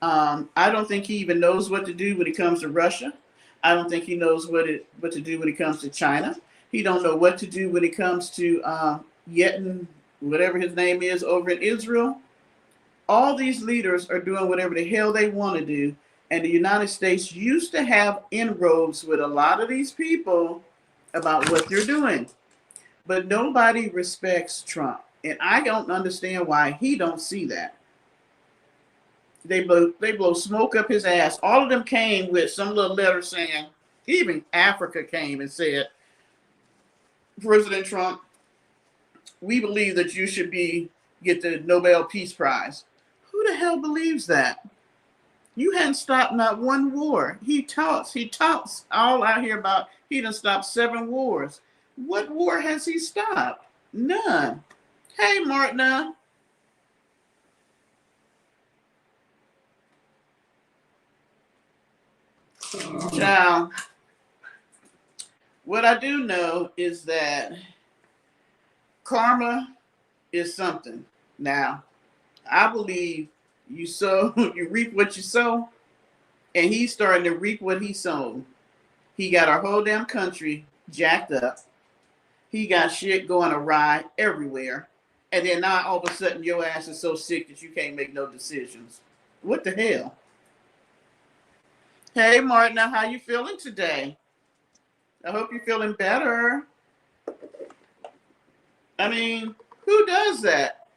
I don't think he even knows what to do when it comes to Russia. I don't think he knows what to do when it comes to China. He don't know what to do when it comes to Yetin, whatever his name is, over in Israel. All these leaders are doing whatever the hell they want to do. And the United States used to have inroads with a lot of these people about what they're doing. But nobody respects Trump. And I don't understand why he don't see that. They blow smoke up his ass. All of them came with some little letter saying, even Africa came and said, President Trump, we believe that you should get the Nobel Peace Prize. Who the hell believes that? You hadn't stopped not one war. He talks all out here about he done stopped 7 wars. What war has he stopped? None. Hey, Martina. Child, what I do know is that karma is something. Now, I believe you reap what you sow, and he's starting to reap what he sowed. He got our whole damn country jacked up. He got shit going awry everywhere. And then now all of a sudden your ass is so sick that you can't make no decisions. What the hell? Hey, Martina, how you feeling today? I hope you're feeling better. I mean, who does that?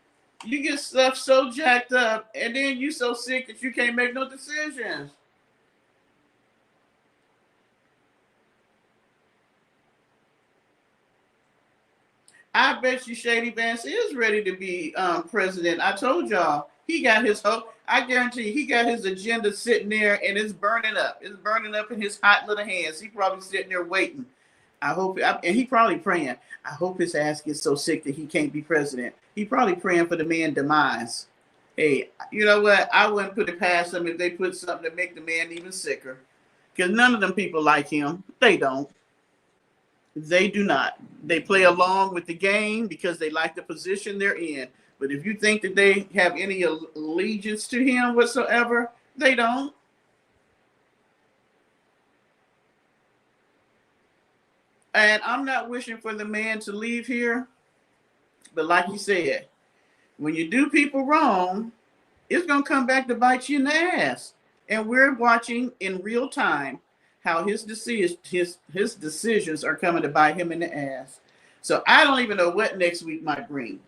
You get stuff so jacked up, and then you so sick that you can't make no decisions. I bet you Shady Vance is ready to be president. I told y'all, He got his whole. I guarantee you, he got his agenda sitting there, and it's burning up. It's burning up in his hot little hands. He probably sitting there waiting. I hope, and he probably praying. I hope his ass gets so sick that he can't be president. He probably praying for the man's demise. Hey, you know what? I wouldn't put it past them if they put something to make the man even sicker. Because none of them people like him. They don't. They do not. They play along with the game because they like the position they're in. But if you think that they have any allegiance to him whatsoever, they don't. And I'm not wishing for the man to leave here. But like you said, when you do people wrong, it's going to come back to bite you in the ass. And we're watching in real time how his decisions are coming to bite him in the ass. So I don't even know what next week might bring.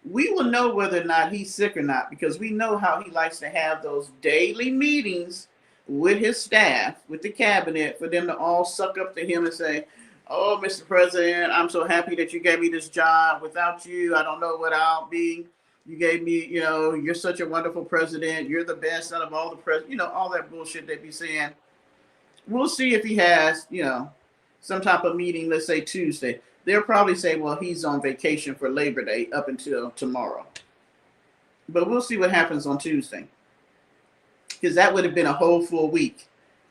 We will know whether or not he's sick or not because we know how he likes to have those daily meetings with his staff, with the cabinet, for them to all suck up to him and say, "Oh, Mr. President, I'm so happy that you gave me this job. Without you, I don't know what I'll be. You gave me, you're such a wonderful president. You're the best out of all the presidents." All that bullshit they be saying. We'll see if he has, some type of meeting, let's say Tuesday. They'll probably say, well, he's on vacation for Labor Day up until tomorrow. But we'll see what happens on Tuesday. Because that would have been a whole full week.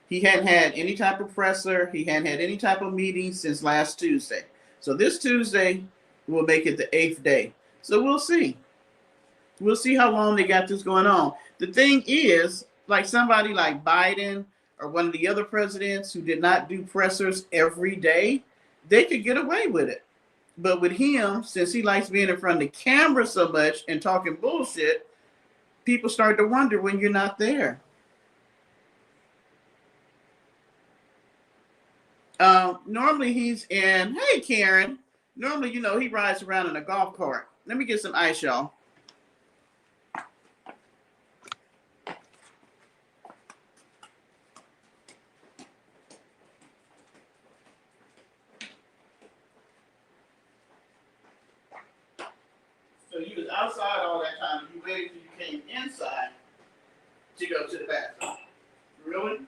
He hadn't had any type of presser. He hadn't had any type of meeting since last Tuesday. So this Tuesday will make it the 8th day. So we'll see. We'll see how long they got this going on. The thing is, like somebody like Biden or one of the other presidents who did not do pressers every day, they could get away with it. But with him, since he likes being in front of the camera so much and talking bullshit, people start to wonder when you're not there. Normally he's in, hey, Karen. Normally, he rides around in a golf cart. Let me get some ice, y'all. So you was outside all that time. You waited till you came inside to go to the bathroom. Really?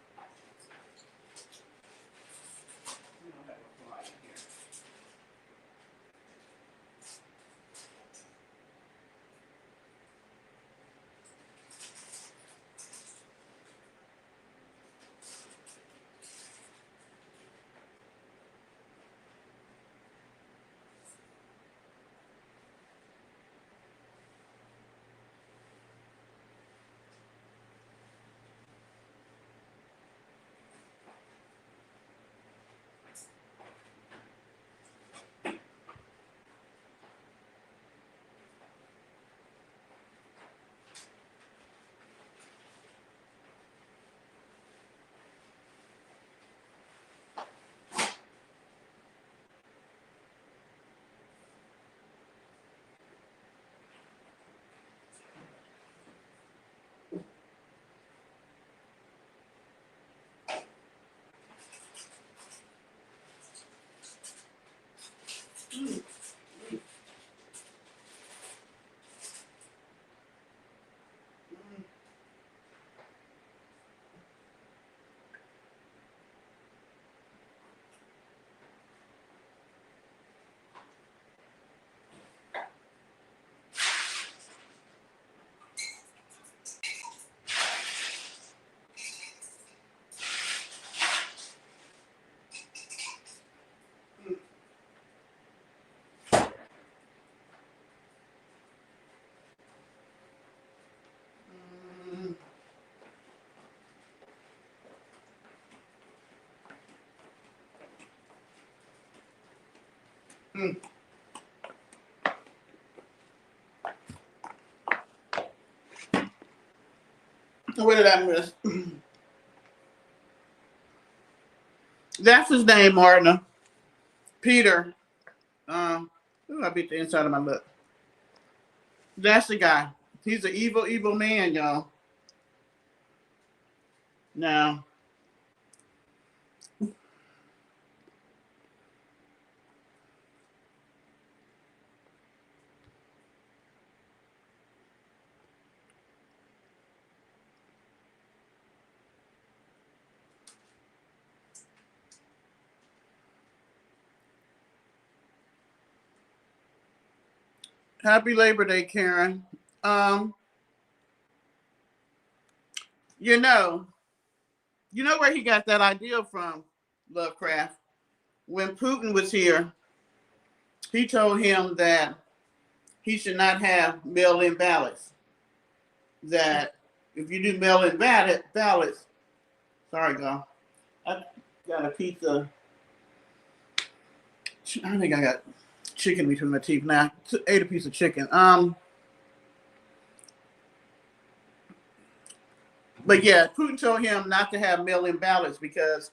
What did I miss? That's his name, Martina. Peter. I beat the inside of my lip. That's the guy. He's an evil, evil man, y'all. Now, Happy Labor Day, Karen. Um, you know, where he got that idea from, Lovecraft. When Putin was here, he told him that he should not have mail-in ballots. That if you do mail-in ballots, sorry, girl, I got a piece of, I think I got chicken between my teeth now. Ate a piece of chicken. But yeah, Putin told him not to have mail-in ballots because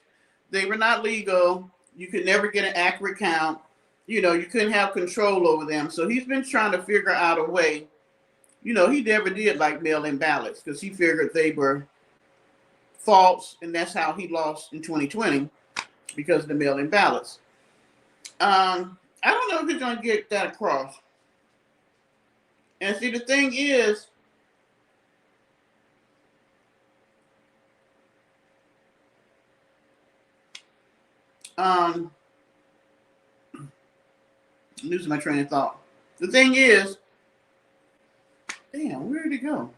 they were not legal. You could never get an accurate count. You couldn't have control over them. So he's been trying to figure out a way. He never did like mail-in ballots because he figured they were false, and that's how he lost in 2020 because of the mail-in ballots. I don't know if he's going to get that across. And see, the thing is, losing my train of thought. The thing is, damn, where did it go?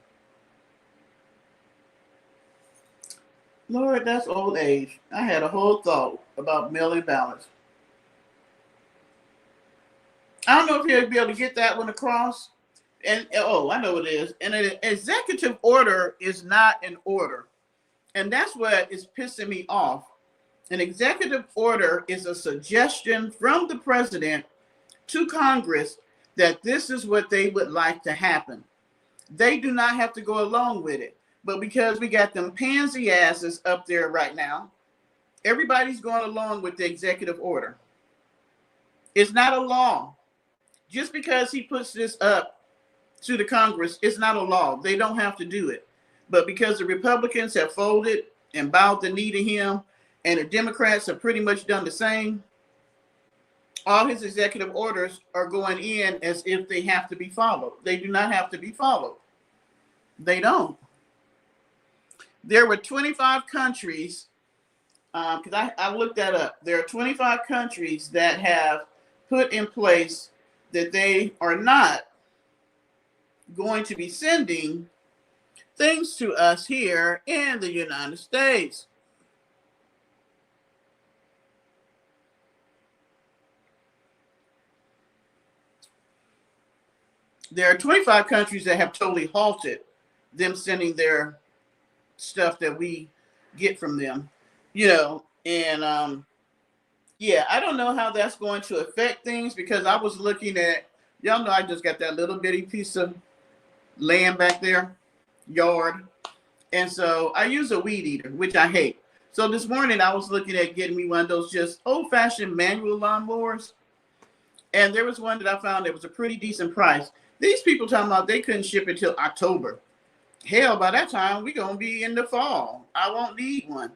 Lord, that's old age. I had a whole thought about mail-in ballots. I don't know if he'll be able to get that one across. And I know it is. And an executive order is not an order. And that's what is pissing me off. An executive order is a suggestion from the president to Congress that this is what they would like to happen. They do not have to go along with it. But because we got them pansy asses up there right now, everybody's going along with the executive order. It's not a law. Just because he puts this up to the Congress, it's not a law. They don't have to do it. But because the Republicans have folded and bowed the knee to him, and the Democrats have pretty much done the same, all his executive orders are going in as if they have to be followed. They do not have to be followed. They don't. There were 25 countries, because I looked that up. There are 25 countries that have put in place that they are not going to be sending things to us here in the United States. There are 25 countries that have totally halted them sending their stuff that we get from them, and yeah, I don't know how that's going to affect things because I was looking at, y'all know I just got that little bitty piece of land back there, yard, and so I use a weed eater, which I hate. So this morning I was looking at getting me one of those just old-fashioned manual lawnmowers, and there was one that I found that was a pretty decent price. These people talking about they couldn't ship it till October. Hell, by that time, we're going to be in the fall. I won't need one.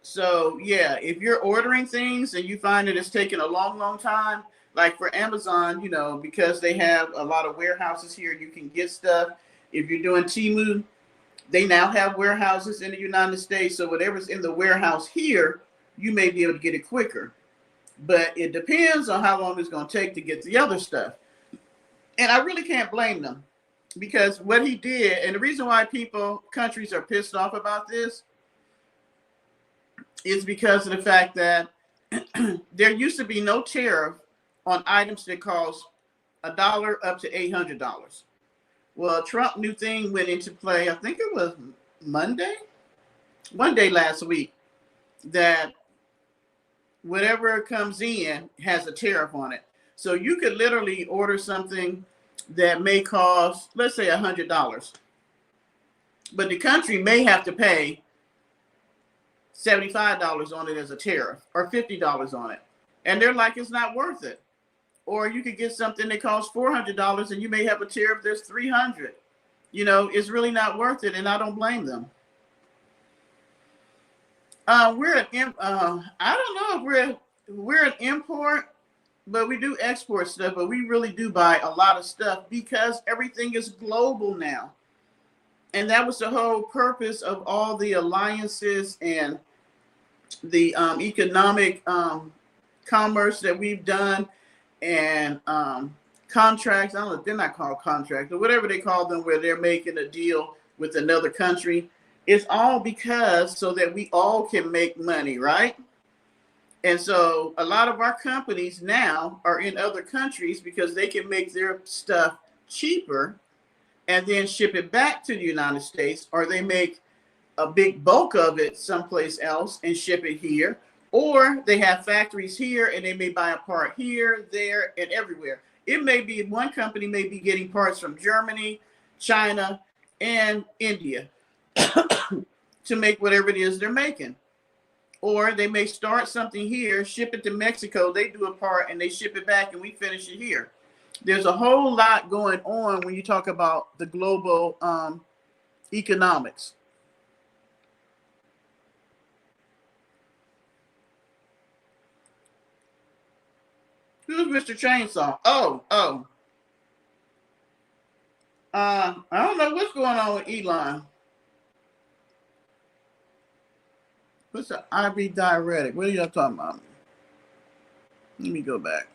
So, yeah, if you're ordering things and you find that it's taking a long, long time, like for Amazon, because they have a lot of warehouses here, you can get stuff. If you're doing Temu, they now have warehouses in the United States. So whatever's in the warehouse here, you may be able to get it quicker. But it depends on how long it's going to take to get the other stuff. And I really can't blame them. Because what he did, and the reason why countries are pissed off about this is because of the fact that there used to be no tariff on items that cost $1 up to $800. Well, Trump new thing went into play, I think it was one day last week, that whatever comes in has a tariff on it. So you could literally order something that may cost, let's say, $100. But the country may have to pay $75 on it as a tariff or $50 on it. And they're like, it's not worth it. Or you could get something that costs $400 and you may have a tariff that's $300. It's really not worth it, and I don't blame them. I don't know if we're an import, but we do export stuff, but we really do buy a lot of stuff because everything is global now. And that was the whole purpose of all the alliances and the economic commerce that we've done and contracts. I don't know, they're not called contracts, but whatever they call them, where they're making a deal with another country. It's all because so that we all can make money, right? And so a lot of our companies now are in other countries because they can make their stuff cheaper and then ship it back to the United States, or they make a big bulk of it someplace else and ship it here, or they have factories here and they may buy a part here, there, and everywhere. It may be one company may be getting parts from Germany, China, and India to make whatever it is they're making. Or they may start something here, ship it to Mexico, they do a part and they ship it back and we finish it here. There's a whole lot going on when you talk about the global economics. Who's Mr. Chainsaw? I don't know what's going on with Elon. What's the IV diuretic? What are y'all talking about? Let me go back.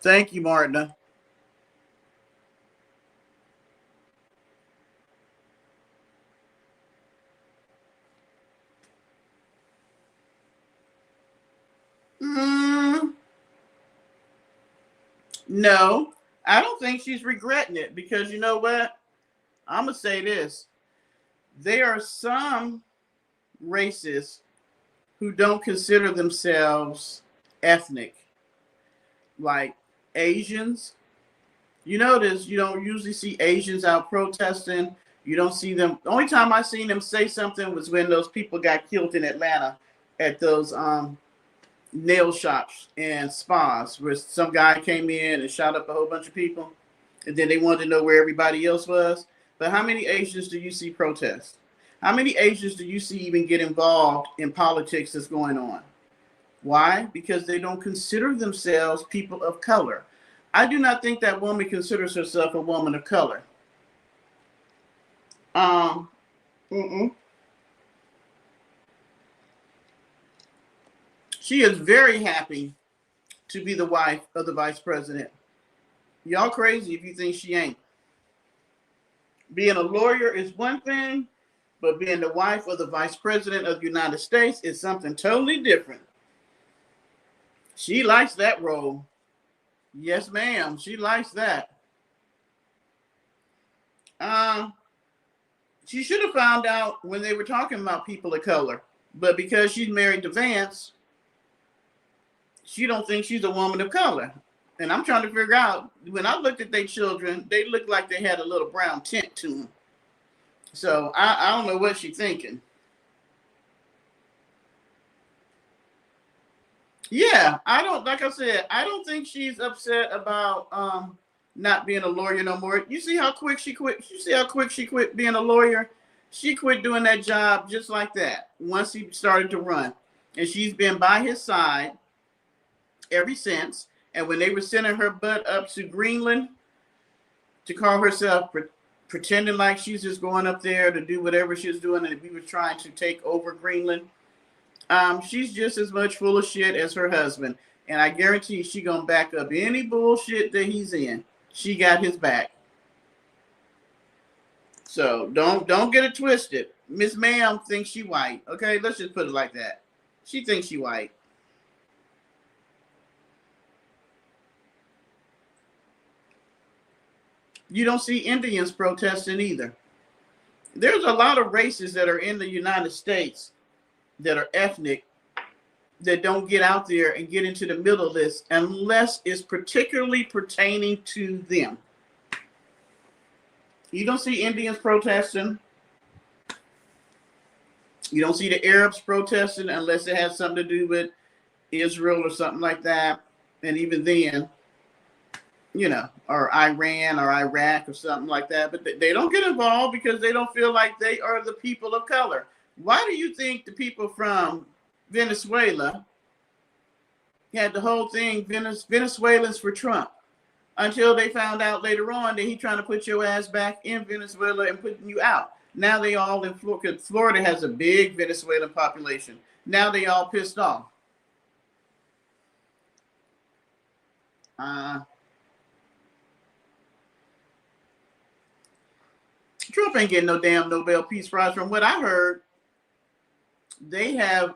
Thank you, Martina. No, I don't think she's regretting it, because you know what? I'm going to say this. There are some races who don't consider themselves ethnic, like Asians. You notice you don't usually see Asians out protesting. You don't see them. The only time I seen them say something was when those people got killed in Atlanta at those nail shops and spas, where some guy came in and shot up a whole bunch of people, and then they wanted to know where everybody else was. But how many Asians do you see protest? How many Asians do you see even get involved in politics that's going on? Why? Because they don't consider themselves people of color. I do not think that woman considers herself a woman of color. She is very happy to be the wife of the vice president. Y'all crazy if you think she ain't. Being a lawyer is one thing, but being the wife of the vice president of the United States is something totally different. She likes that role. Yes, ma'am. She likes that. She should have found out when they were talking about people of color, but because she's married to Vance, she don't think she's a woman of color. And I'm trying to figure out, when I looked at their children, they looked like they had a little brown tint to them. So I don't know what she's thinking. Yeah, like I said, I don't think she's upset about not being a lawyer no more. You see how quick she quit? You see how quick she quit being a lawyer? She quit doing that job just like that once he started to run. And she's been by his side ever since. And when they were sending her butt up to Greenland to call herself, pretending like she's just going up there to do whatever she's doing, and we were trying to take over Greenland, she's just as much full of shit as her husband. And I guarantee she gonna back up any bullshit that he's in. She got his back. So don't get it twisted. Miss Ma'am thinks she white. Okay, let's just put it like that. She thinks she white. You don't see Indians protesting either. There's a lot of races that are in the United States that are ethnic that don't get out there and get into the middle list unless it's particularly pertaining to them. You don't see Indians protesting. You don't see the Arabs protesting unless it has something to do with Israel or something like that. And even then, or Iran or Iraq or something like that. But they don't get involved because they don't feel like they are the people of color. Why do you think the people from Venezuela had the whole thing, Venezuelans for Trump, until they found out later on that he trying to put your ass back in Venezuela and putting you out? Now they all in Florida. Florida has a big Venezuelan population. Now they all pissed off. Trump ain't getting no damn Nobel Peace Prize. From what I heard, they have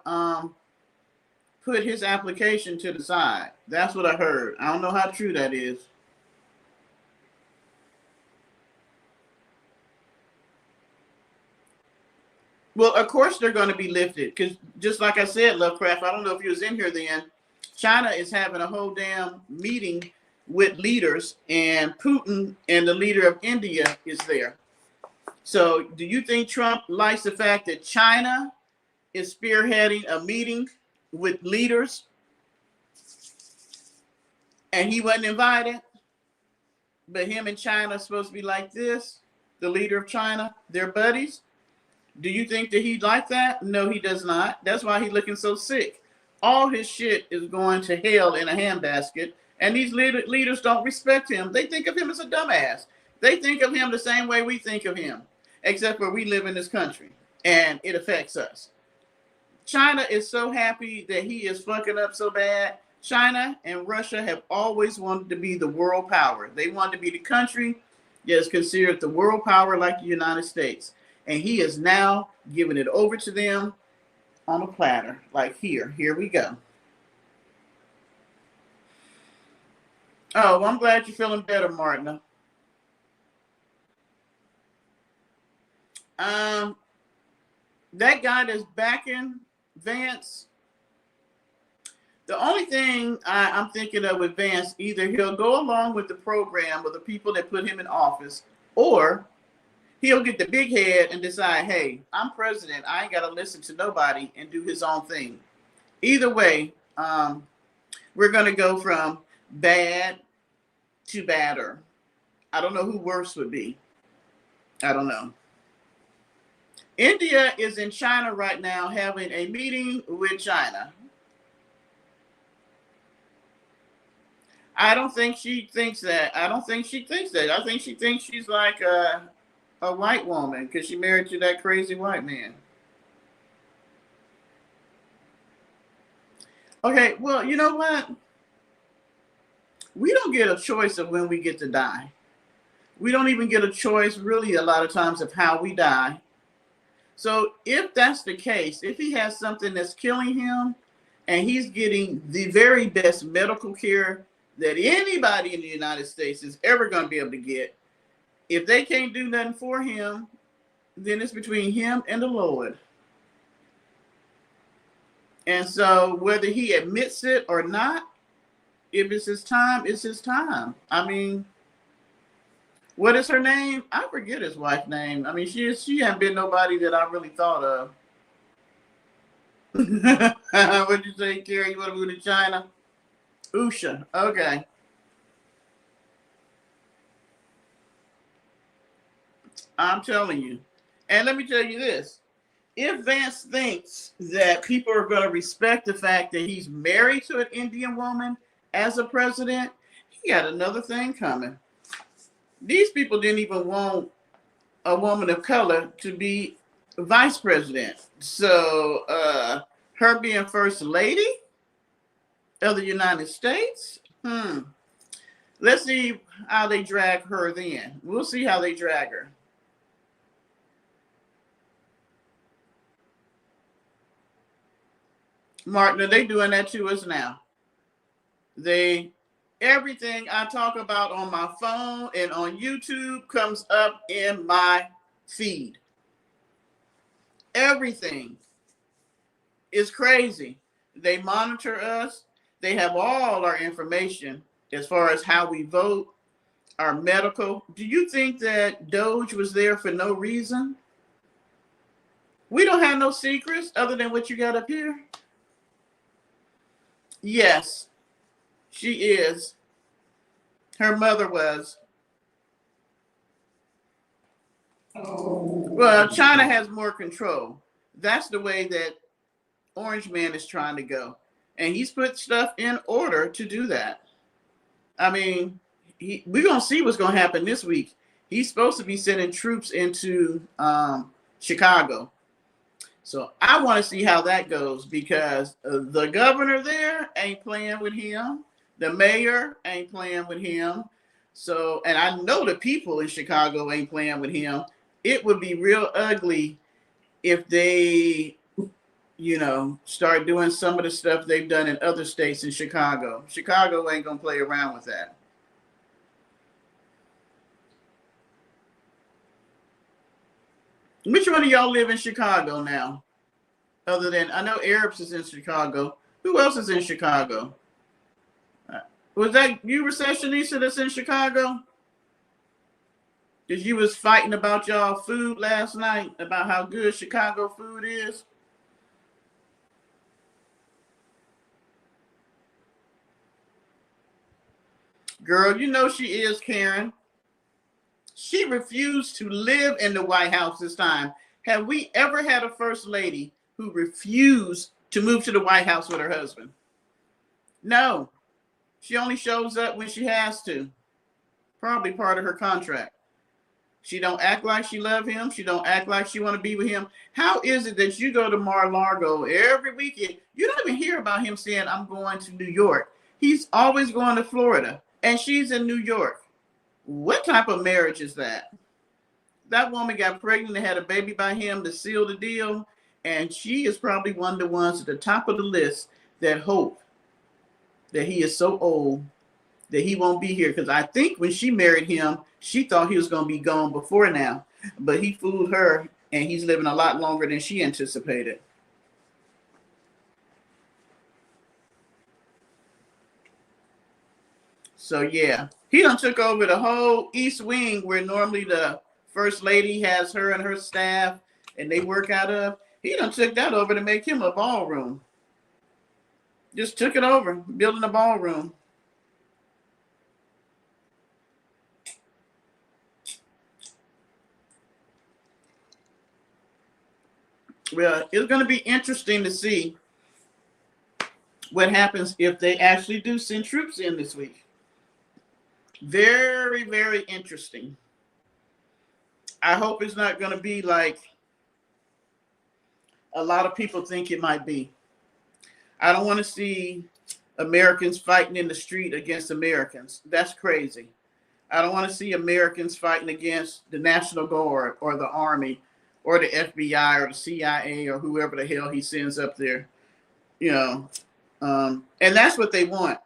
put his application to the side. That's what I heard. I don't know how true that is. Well, of course they're going to be lifted because, just like I said, Lovecraft, I don't know if you was in here then, China is having a whole damn meeting with leaders, and Putin and the leader of India is there. So do you think Trump likes the fact that China is spearheading a meeting with leaders and he wasn't invited? But him and China are supposed to be like this, the leader of China, they're buddies. Do you think that he'd like that? No, he does not. That's why he's looking so sick. All his shit is going to hell in a handbasket, and these leaders don't respect him. They think of him as a dumbass. They think of him the same way we think of him, except for we live in this country, and it affects us. China is so happy that he is fucking up so bad. China and Russia have always wanted to be the world power. They wanted to be the country that is considered the world power like the United States. And he is now giving it over to them on a platter. Like, here we go. Oh, well, I'm glad you're feeling better, Martina. That guy that's backing Vance, the only thing I'm thinking of with Vance, either he'll go along with the program of the people that put him in office, or he'll get the big head and decide, hey, I'm president. I ain't got to listen to nobody, and do his own thing. Either way, we're going to go from bad to badder. I don't know who worse would be. I don't know. India is in China right now having a meeting with China. I don't think she thinks that. I think she thinks she's like a white woman because she married to that crazy white man. Okay, well, you know what? We don't get a choice of when we get to die. We don't even get a choice, really, a lot of times, of how we die. So if that's the case, if he has something that's killing him and he's getting the very best medical care that anybody in the United States is ever going to be able to get, if they can't do nothing for him, then it's between him and the Lord. And so whether he admits it or not, if it's his time, it's his time. I mean, what is her name? I forget his wife's name. I mean, she hasn't been nobody that I really thought of. What'd you say, Carrie? You want to move to China? Usha. Okay. I'm telling you. And let me tell you this. If Vance thinks that people are going to respect the fact that he's married to an Indian woman as a president, he got another thing coming. These people didn't even want a woman of color to be vice president. So her being first lady of the United States, let's see how they drag her then. We'll see how they drag her. Martin, are they doing that to us now? Everything I talk about on my phone and on YouTube comes up in my feed. Everything is crazy. They monitor us. They have all our information as far as how we vote, our medical. Do you think that Doge was there for no reason? We don't have no secrets other than what you got up here. Yes, she is. Her mother was. Well, China has more control. That's the way that Orange Man is trying to go. And he's put stuff in order to do that. I mean, we're going to see what's going to happen this week. He's supposed to be sending troops into Chicago. So I want to see how that goes, because the governor there ain't playing with him. The mayor ain't playing with him. So, and I know the people in Chicago ain't playing with him. It would be real ugly if they, start doing some of the stuff they've done in other states in Chicago. Chicago ain't going to play around with that. Which one of y'all live in Chicago now? Other than, I know Arabs is in Chicago. Who else is in Chicago? Was that you, Recessionista, that's in Chicago? Because you was fighting about y'all food last night, about how good Chicago food is. Girl, you know she is, Karen. She refused to live in the White House this time. Have we ever had a first lady who refused to move to the White House with her husband? No. She only shows up when she has to. Probably part of her contract. She don't act like she love him. She don't act like she want to be with him. How is it that you go to Mar-a-Lago every weekend? You don't even hear about him saying, I'm going to New York. He's always going to Florida, and she's in New York. What type of marriage is that? That woman got pregnant and had a baby by him to seal the deal, and she is probably one of the ones at the top of the list that hope that he is so old that he won't be here. Because I think when she married him, she thought he was going to be gone before now, but he fooled her, and he's living a lot longer than she anticipated. So yeah, he done took over the whole East Wing, where normally the first lady has her and her staff and they work out of. He done took that over to make him a ballroom. Just took it over, building a ballroom. Well, it's going to be interesting to see what happens if they actually do send troops in this week. Very, very interesting. I hope it's not going to be like a lot of people think it might be. I don't want to see Americans fighting in the street against Americans. That's crazy. I don't want to see Americans fighting against the National Guard or the Army or the FBI or the CIA or whoever the hell he sends up there. And that's what they want.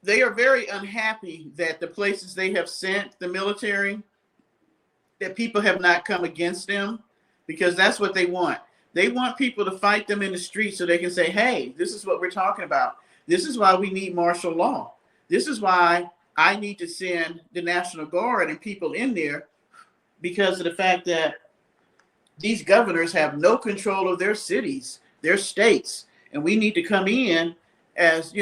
They are very unhappy that the places they have sent the military, that people have not come against them, because that's what they want. They want people to fight them in the street so they can say, hey, this is what we're talking about. This is why we need martial law. This is why I need to send the National Guard and people in there, because of the fact that these governors have no control of their cities, their states, and we need to come in as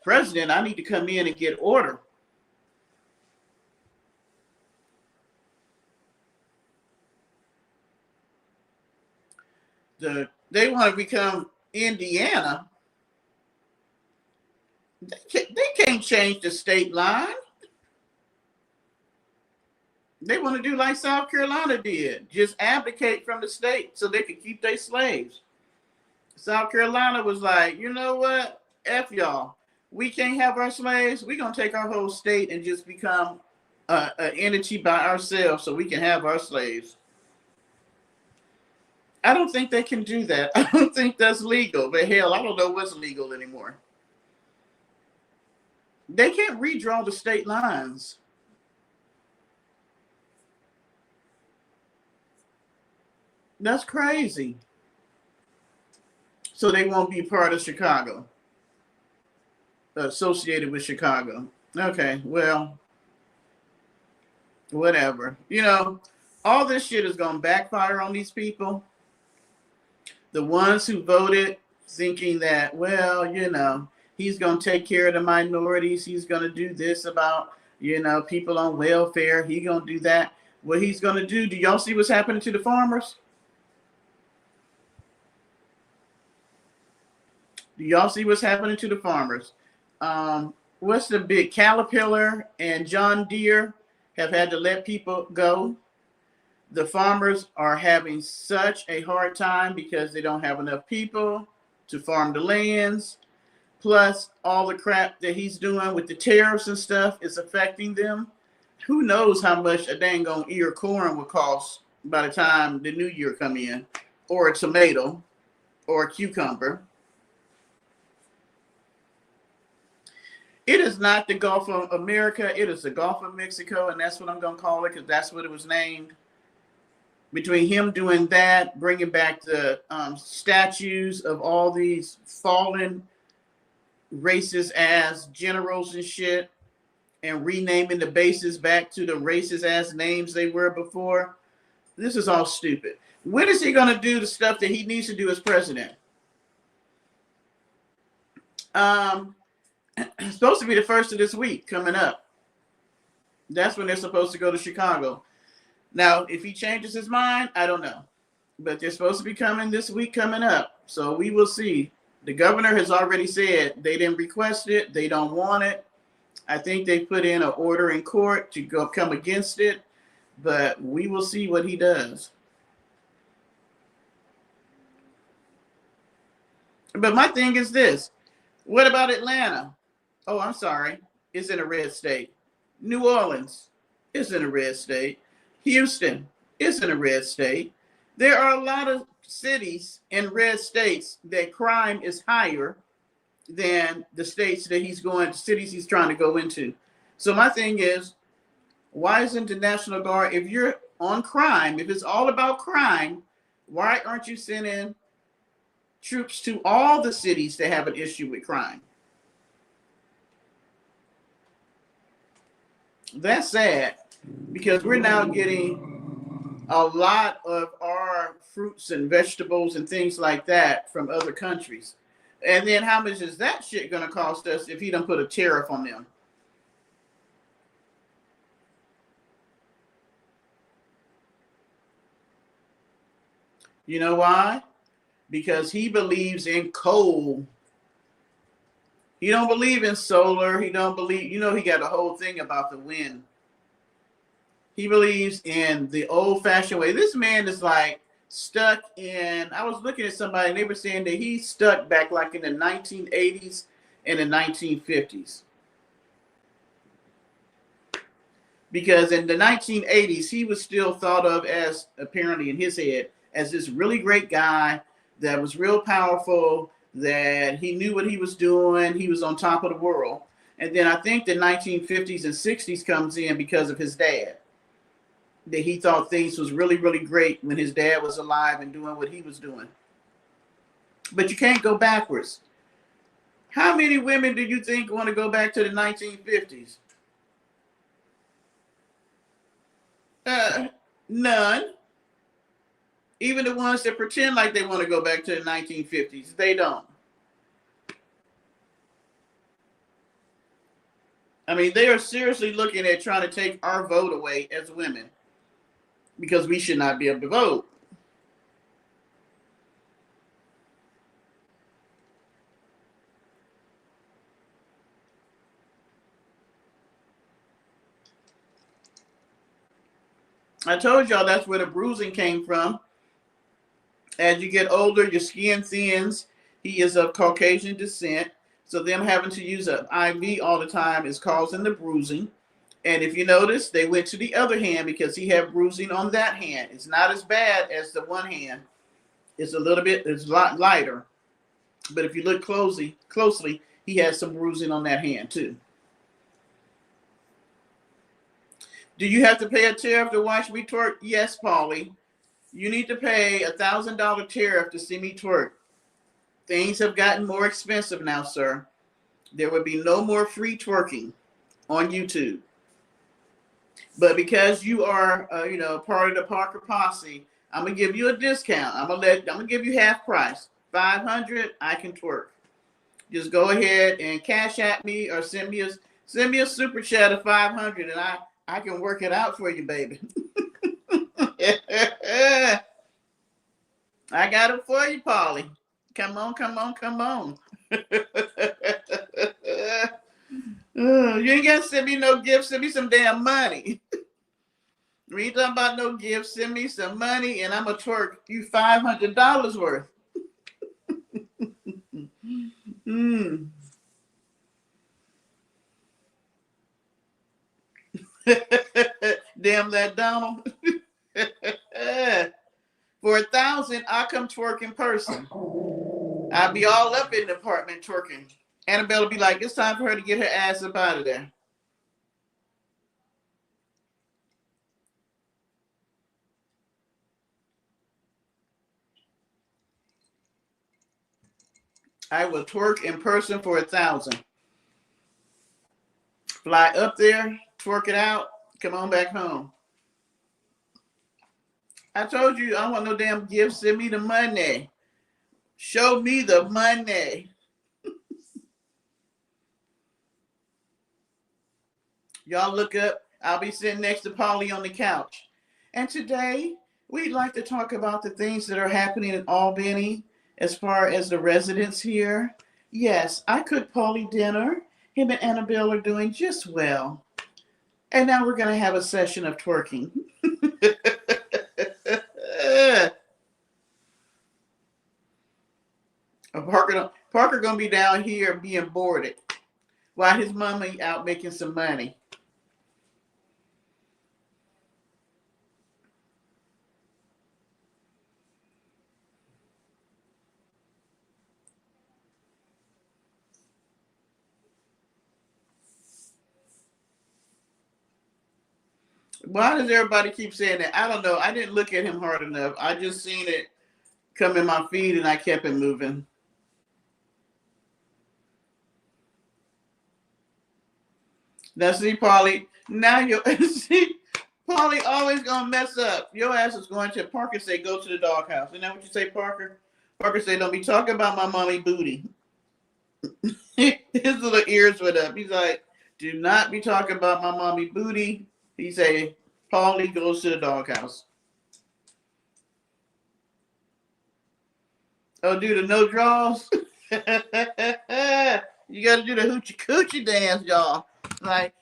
president. I need to come in and get order. They want to become Indiana. They can't change the state line. They want to do like South Carolina did, just abdicate from the state so they could keep their slaves. South Carolina was like, you know what? F y'all. We can't have our slaves. We're going to take our whole state and just become an entity by ourselves so we can have our slaves. I don't think they can do that. I don't think that's legal. But hell, I don't know what's legal anymore. They can't redraw the state lines. That's crazy. So they won't be part of Chicago, associated with Chicago. Okay, well, whatever. All this shit is going to backfire on these people. The ones who voted thinking that, well, he's going to take care of the minorities. He's going to do this about, people on welfare. He's going to do that. What he's going to do y'all see what's happening to the farmers? Do y'all see what's happening to the farmers? What's the big Caterpillar and John Deere have had to let people go? The farmers are having such a hard time because they don't have enough people to farm the lands. Plus, all the crap that he's doing with the tariffs and stuff is affecting them. Who knows how much a dang on ear of corn will cost by the time the new year come in, or a tomato, or a cucumber. It is not the Gulf of America. It is the Gulf of Mexico, and that's what I'm going to call it because that's what it was named. Between him doing that, bringing back the statues of all these fallen racist ass generals and shit, and renaming the bases back to the racist ass names they were before. This is all stupid. When is he going to do the stuff that he needs to do as president? It's supposed to be the first of this week coming up. That's when they're supposed to go to Chicago. Now, if he changes his mind, I don't know. But they're supposed to be coming this week coming up. So we will see. The governor has already said they didn't request it. They don't want it. I think they put in an order in court to come against it. But we will see what he does. But my thing is this. What about Atlanta? Oh, I'm sorry. It's in a red state. New Orleans is in a red state. Houston is in a red state. There are a lot of cities in red states that crime is higher than the states that cities he's trying to go into. So my thing is, why isn't the National Guard, if you're on crime, if it's all about crime, why aren't you sending troops to all the cities that have an issue with crime? That's sad because we're now getting a lot of our fruits and vegetables and things like that from other countries. And then how much is that shit going to cost us if he don't put a tariff on them? You know why? Because he believes in coal. He don't believe in solar. He don't believe, he got a whole thing about the wind. He believes in the old-fashioned way. This man is like stuck in, I was looking at somebody and they were saying that he's stuck back like in the 1980s and the 1950s. Because in the 1980s, he was still thought of as, apparently in his head, as this really great guy that was real powerful, that he knew what he was doing. He was on top of the world. And then I think the 1950s and 60s comes in because of his dad. That he thought things was really, really great when his dad was alive and doing what he was doing. But you can't go backwards. How many women do you think want to go back to the 1950s? None. Even the ones that pretend like they want to go back to the 1950s, they don't. I mean, they are seriously looking at trying to take our vote away as women because we should not be able to vote. I told y'all that's where the bruising came from. As you get older, your skin thins. He is of Caucasian descent. So them having to use an IV all the time is causing the bruising. And if you notice, they went to the other hand because he had bruising on that hand. It's not as bad as the one hand. It's a lot lighter. But if you look closely, he has some bruising on that hand too. Do you have to pay a tariff to watch me twerk? Yes, Paulie. You need to pay $1,000 tariff to see me twerk. Things have gotten more expensive now, sir. There will be no more free twerking on YouTube. But because you are, part of the Parker Posse, I'm gonna give you a discount. I'm gonna give you half price. $500, I can twerk. just go ahead and cash at me or send me a super chat of 500, and I can work it out for you, baby. I got it for you, Polly. Come on, come on, come on. You ain't got to send me no gifts. Send me some damn money. We ain't talking about no gifts. Send me some money, and I'm going to twerk you $500 worth. Damn that Donald. For 1,000, I'll come twerk in person. I'll be all up in the apartment twerking. Annabelle will be like, it's time for her to get her ass up out of there. I will twerk in person for 1,000. Fly up there, twerk it out, come on back home. I told you, I don't want no damn gifts. Send me the money. Show me the money. Y'all look up. I'll be sitting next to Polly on the couch. And today, we'd like to talk about the things that are happening in Albany as far as the residents here. Yes, I cooked Polly dinner. Him and Annabelle are doing just well. And now we're going to have a session of twerking. Parker going to be down here being boarded while his mama out making some money. Why does everybody keep saying that? I don't know. I didn't look at him hard enough. I just seen it come in my feed and I kept it moving. Now see, Polly, now you see, Polly always gonna mess up. Your ass is going to Parker say, go to the doghouse. Isn't that what you say, Parker? Parker say, don't be talking about my mommy booty. His little ears went up. He's like, do not be talking about my mommy booty. He say, Polly goes to the doghouse. Oh, do the no draws? You got to do the hoochie coochie dance, y'all. Like,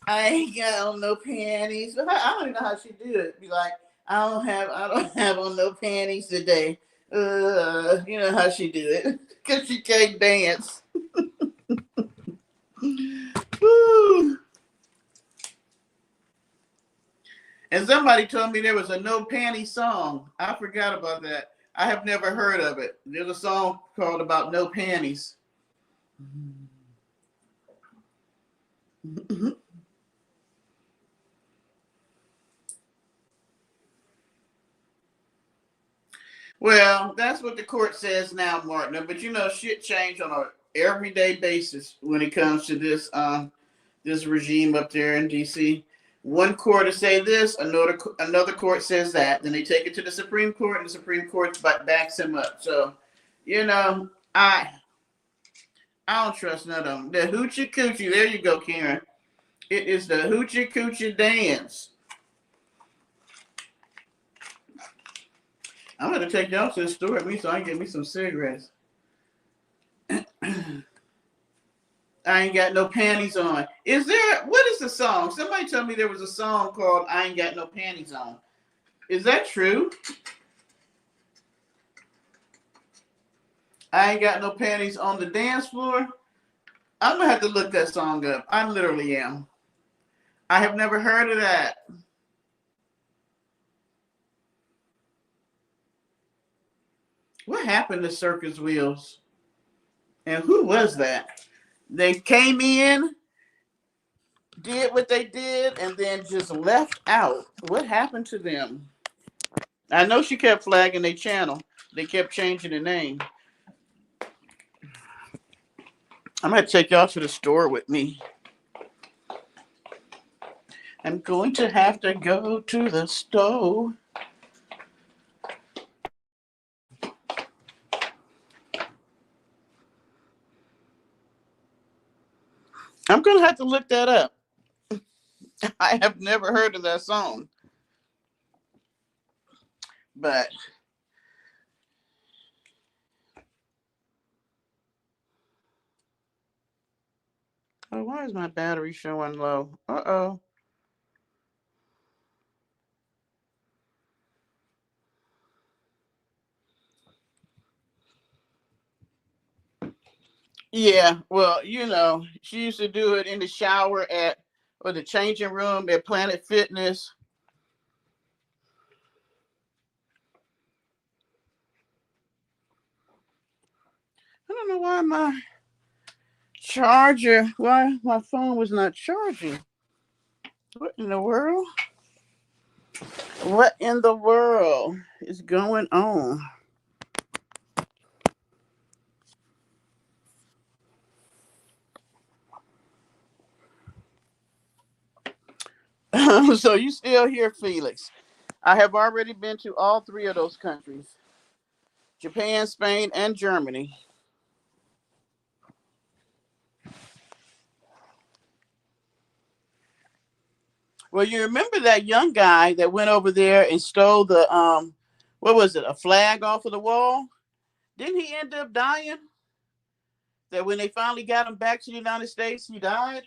I ain't got on no panties. I don't even know how she do it. Be like, I don't have on no panties today. You know how she do it. Because she can't dance. Woo. And somebody told me there was a no panty song. I forgot about that. I have never heard of it. There's a song called about no panties. Well, that's what the court says now, Martin. But you know, shit changed on an everyday basis when it comes to this this regime up there in DC. One court will say this, another court says that. Then they take it to the Supreme Court, and the Supreme Court backs him up. So, you know, I don't trust none of them. The hoochie coochie, there you go, Karen. It is the hoochie coochie dance. I'm going to take y'all to the store with me so I can get me some cigarettes. I ain't got no panties on. What is the song? Somebody told me there was a song called I Ain't Got No Panties On. Is that true? I ain't got no panties on the dance floor. I'm going to have to look that song up. I literally am. I have never heard of that. What happened to Circus Wheels? And who was that? They came in, did what they did, and then just left out. What happened to them? I know she kept flagging their channel. They kept changing the name. I'm going to take y'all to the store with me. I'm going to have to go to the store. gonna have to look that up. I have never heard of that song. But oh, why is my battery showing low? Uh-oh. Yeah, well, she used to do it in the shower at or the changing room at Planet Fitness. I don't know why my phone was not charging. What in the world? What in the world is going on? So you still here, Felix? I have already been to all three of those countries: Japan, Spain, and Germany. Well, you remember that young guy that went over there and stole the what was it, a flag off of the wall? Didn't he end up dying? That when they finally got him back to the United States, he died?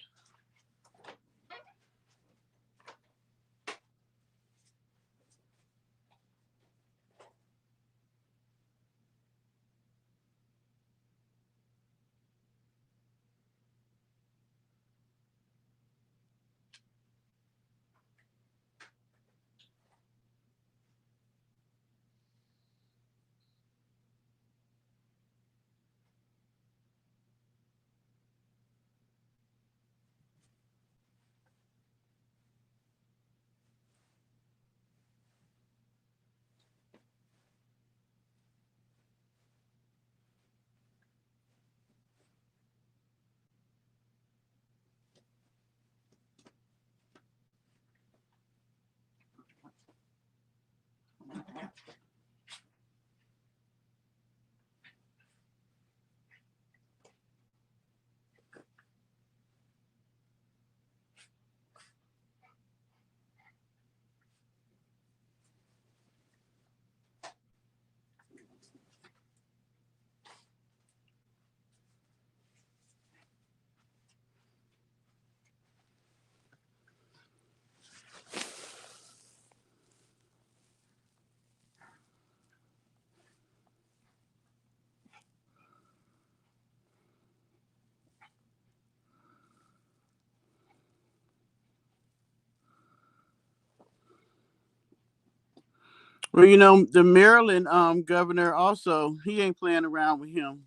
Well, the Maryland governor also, he ain't playing around with him.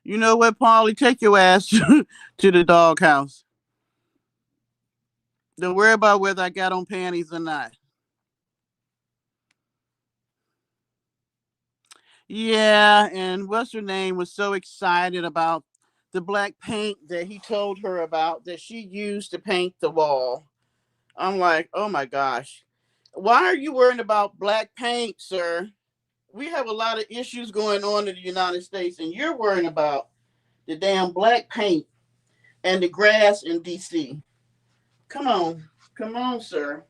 You know what, Paulie? Take your ass to the doghouse. Don't worry about whether I got on panties or not. Yeah, and what's her name was so excited about the black paint that he told her about that she used to paint the wall. I'm like, oh my gosh. Why are you worrying about black paint, sir? We have a lot of issues going on in the United States, and you're worrying about the damn black paint and the grass in DC. Come on. Come on, sir.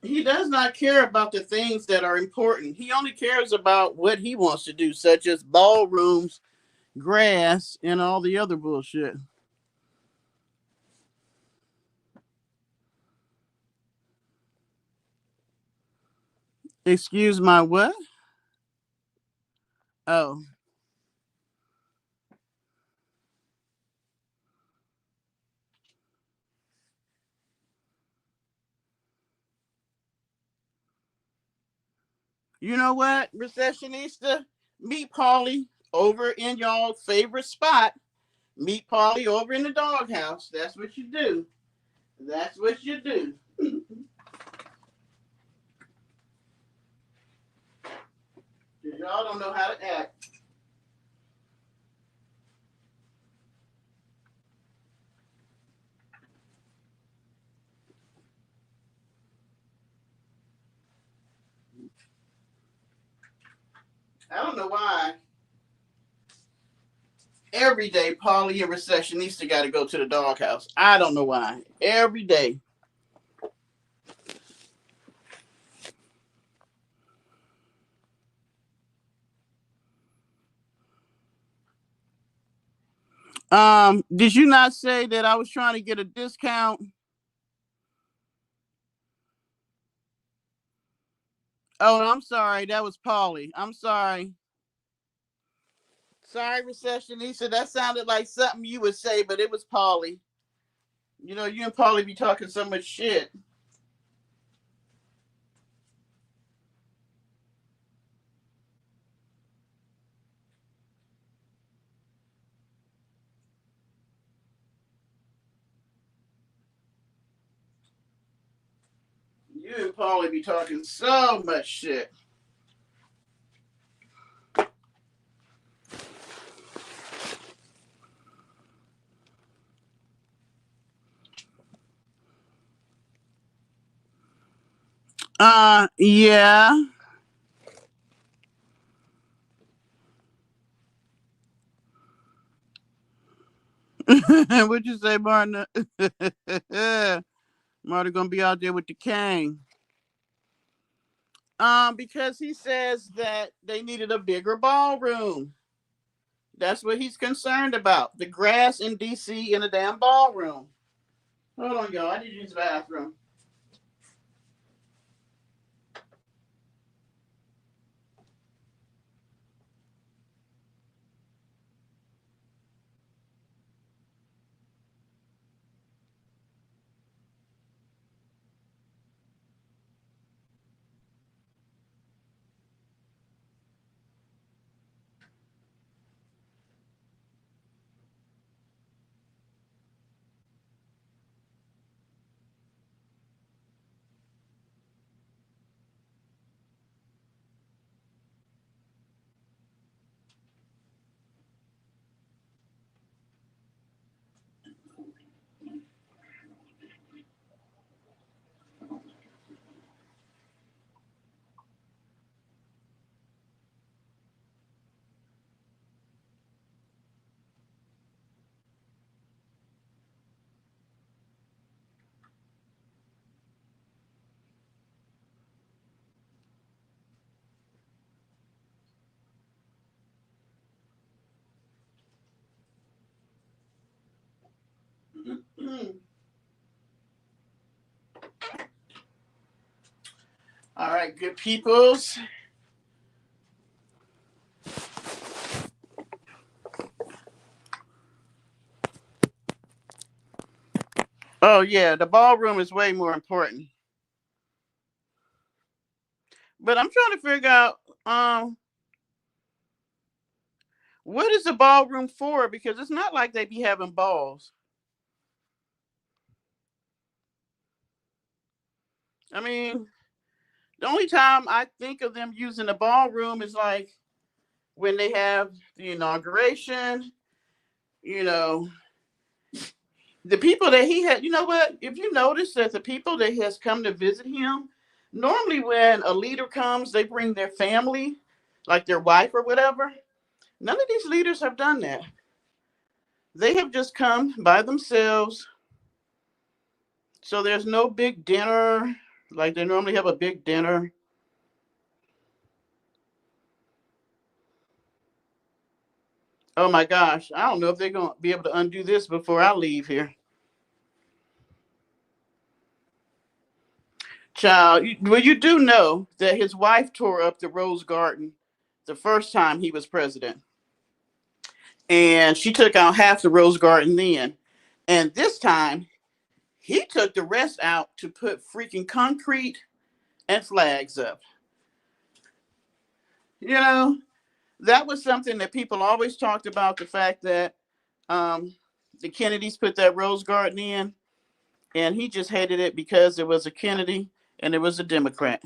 He does not care about the things that are important. He only cares about what he wants to do, such as ballrooms, grass, and all the other bullshit. Excuse my what? Oh, you know what, recessionista? Meet Polly over in y'all favorite spot. Meet Polly over in the doghouse. That's what you do. That's what you do. Y'all don't know how to act. I don't know why. Every day, Paulie and Recessionista got to go to the doghouse. I don't know why. Every day. Did you not say that I was trying to get a discount? Oh, I'm sorry. That was Paulie. I'm sorry. Sorry, Recessionista. That sounded like something you would say, but it was Paulie. You know, you and Paulie be talking so much shit. You and Paulie be talking so much shit. Yeah. What'd you say, Martin? Martin gonna be out there with the cane. Because he says that they needed a bigger ballroom. That's what he's concerned about. The grass in DC in a damn ballroom. Hold on, y'all. I need to use the bathroom. All right, good peoples. Oh yeah, the ballroom is way more important. But I'm trying to figure out what is the ballroom for? Because it's not like they be having balls. I mean, the only time I think of them using the ballroom is like when they have the inauguration, you know, the people that he had, you know what? If you notice that the people that has come to visit him, normally when a leader comes, they bring their family, like their wife or whatever. None of these leaders have done that. They have just come by themselves. So there's no big dinner, like they normally have a big dinner. Oh my gosh, I don't know if they're going to be able to undo this before I leave here. Child, well, you do know that his wife tore up the Rose Garden the first time he was president. And she took out half the Rose Garden then. And this time, he took the rest out to put freaking concrete and flags up. You know, that was something that people always talked about, the fact that um, the Kennedys put that Rose Garden in, and he just hated it because it was a Kennedy and it was a Democrat.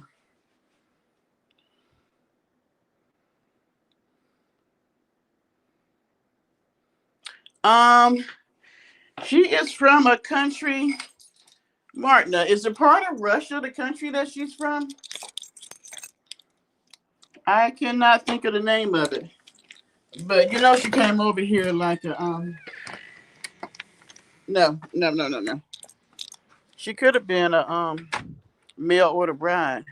Um, she is from a country. Martina, is it part of Russia the country that she's from? I cannot think of the name of it. But you know she came over here like a no. She could have been a mail order bride.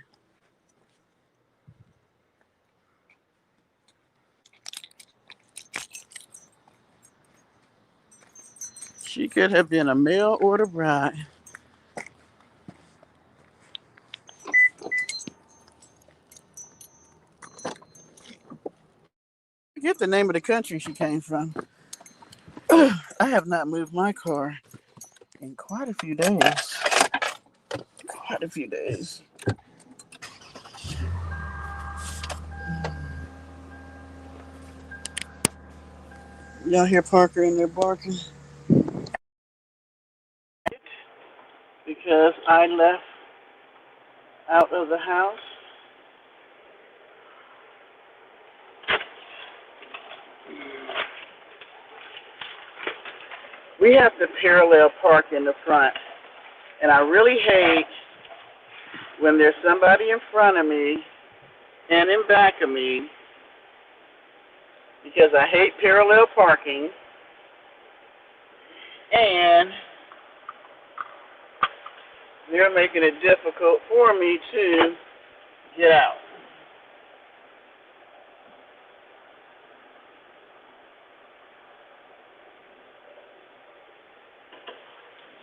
She could have been a mail order bride. I forget the name of the country she came from. I have not moved my car in quite a few days. Quite a few days. Y'all hear Parker in there barking? Because I left out of the house. We have to parallel park in the front. And I really hate when there's somebody in front of me and in back of me because I hate parallel parking. And they're making it difficult for me to get out.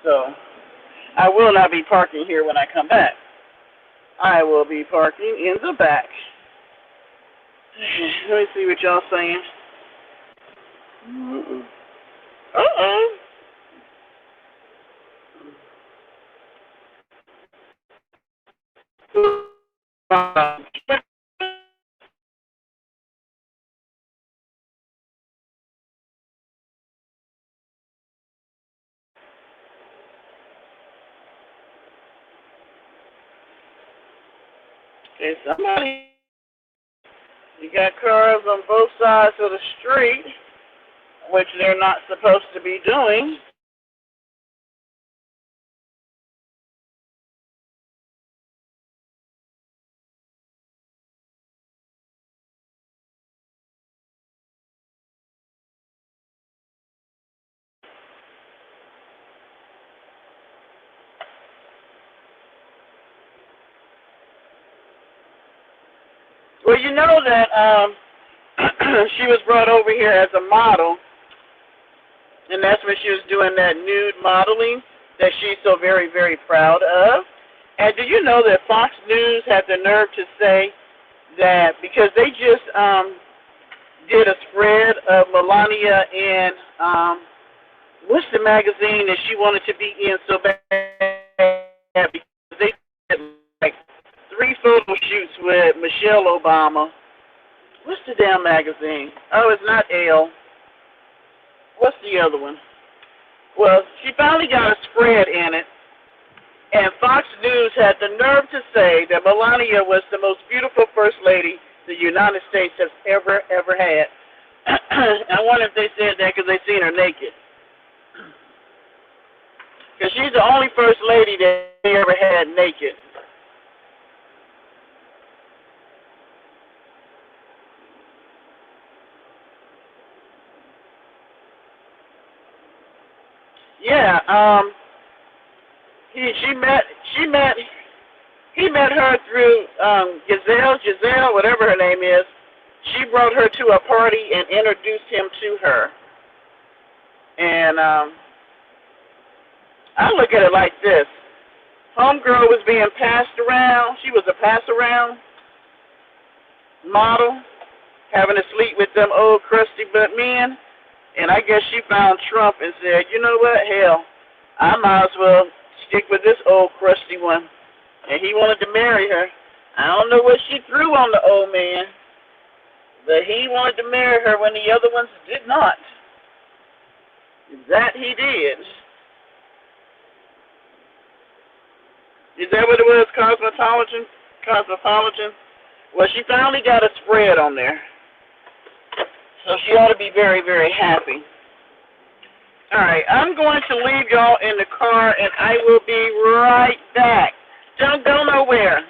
So I will not be parking here when I come back. I will be parking in the back. Let me see what y'all saying. Uh-oh. Okay, somebody, you got cars on both sides of the street, which they're not supposed to be doing. Well, you know that she was brought over here as a model, and that's when she was doing that nude modeling that she's so very, very proud of. And do you know that Fox News had the nerve to say that because they just did a spread of Melania in what's the magazine that she wanted to be in so bad because they did like 3 photo shoots with Michelle Obama. What's the damn magazine? Oh, it's not Elle. What's the other one? Well, she finally got a spread in it, and Fox News had the nerve to say that Melania was the most beautiful first lady the United States has ever had. I wonder if they said that because they seen her naked. Because she's the only first lady that they ever had naked. Yeah, he met her through Giselle, whatever her name is. She brought her to a party and introduced him to her. And I look at it like this. Homegirl was being passed around. She was a pass-around model, having to sleep with them old crusty butt men. And I guess she found Trump and said, you know what, hell, I might as well stick with this old crusty one. And he wanted to marry her. I don't know what she threw on the old man, but he wanted to marry her when the other ones did not. That he did. Is that what it was, Cosmopolitan? Well, she finally got a spread on there. So she ought to be very, very happy. All right, I'm going to leave y'all in the car, and I will be right back. Don't go nowhere.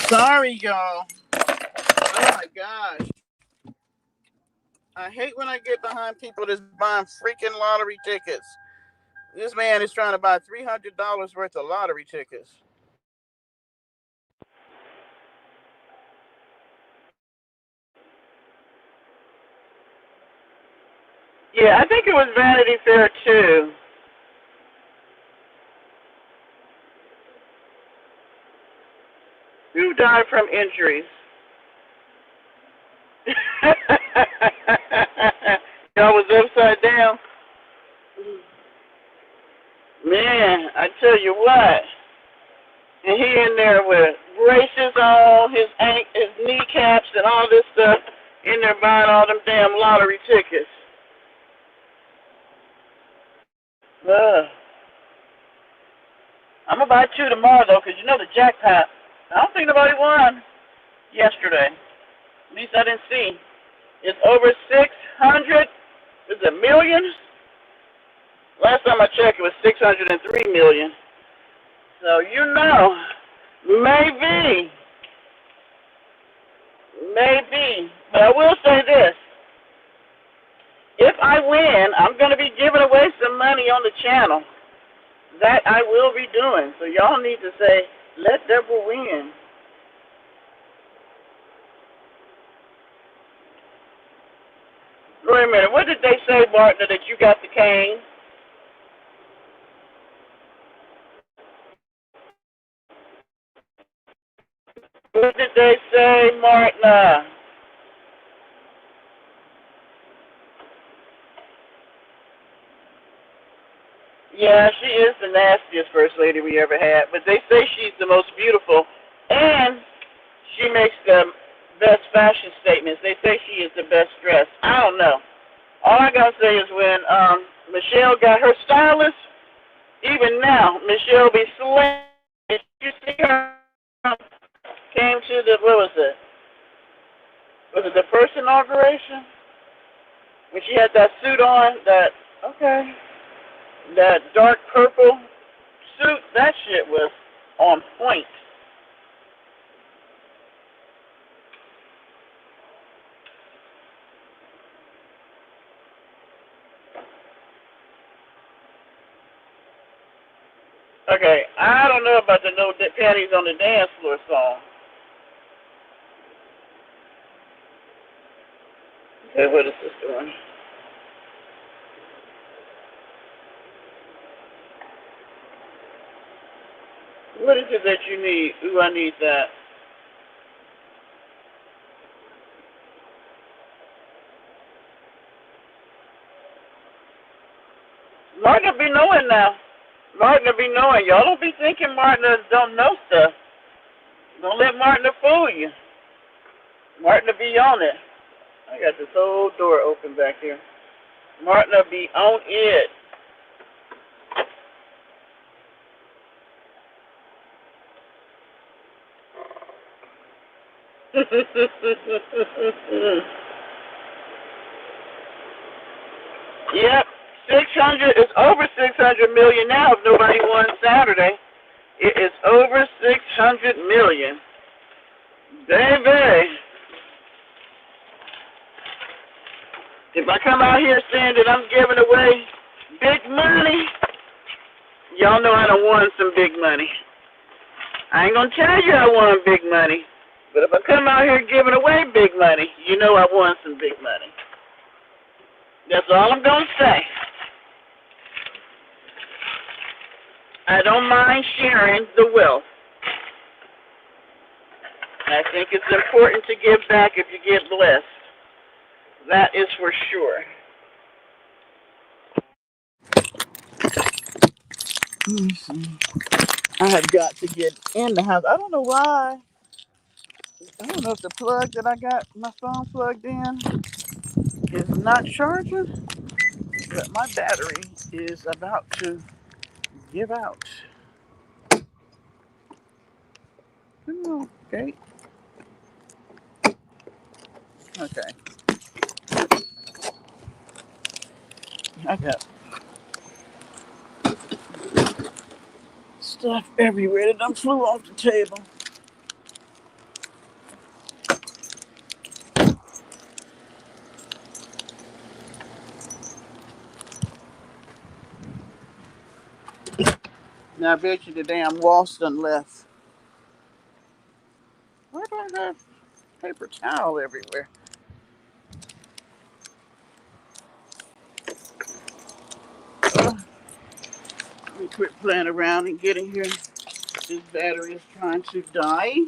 Sorry, y'all. Oh my gosh. I hate when I get behind people that's buying freaking lottery tickets. This man is trying to buy $300 worth of lottery tickets. Yeah, I think it was Vanity Fair too. Who died from injuries? Y'all was upside down. Man, I tell you what. And he in there with braces on, his kneecaps and all this stuff, in there buying all them damn lottery tickets. I'm gonna buy two tomorrow though, 'cause you know the jackpot. I don't think nobody won yesterday. At least I didn't see. It's over 600. Is it million? Last time I checked, it was 603 million. So you know, maybe. But I will say this: if I win, I'm gonna be giving away some money on the channel. That I will be doing. So y'all need to say, "Let Deborah win." Wait a minute. What did they say, Martin, that you got the cane? What did they say, Martin? Yeah, she is the nastiest first lady we ever had. But they say she's the most beautiful. And she makes the best fashion statements. They say she is the best dressed. I don't know. All I got to say is when Michelle got her stylist, even now, Michelle be slaying. Did you see her? Came to the, what was it? Was it the first inauguration? When she had that suit on, that dark purple suit, that shit was on point. Okay, I don't know about the no panties on the dance floor song. Okay, what is this doing? What is it that you need? Ooh, I need that. Martin will be knowing now. Martin will be knowing. Y'all don't be thinking Martin don't know stuff. Don't let Martin fool you. Martin will be on it. I got this whole door open back here. Martin will be on it. Yep, 600. It's over 600 million now. If nobody won Saturday, it is over 600 million. Baby, if I come out here saying that I'm giving away big money, y'all know I done won some big money. I ain't gonna tell you I won big money, but if I come out here giving away big money, you know I won some big money. That's all I'm gonna say. I don't mind sharing the wealth. I think it's important to give back if you get blessed. That is for sure. I have got to get in the house. I don't know why. I don't know if the plug that I got my phone plugged in is not charging, but my battery is about to give out. Okay. Okay. I got stuff everywhere that done flew off the table. Now I bet you the damn wasp done left. Why do I have paper towel everywhere? Let me quit playing around and get in here. This battery is trying to die.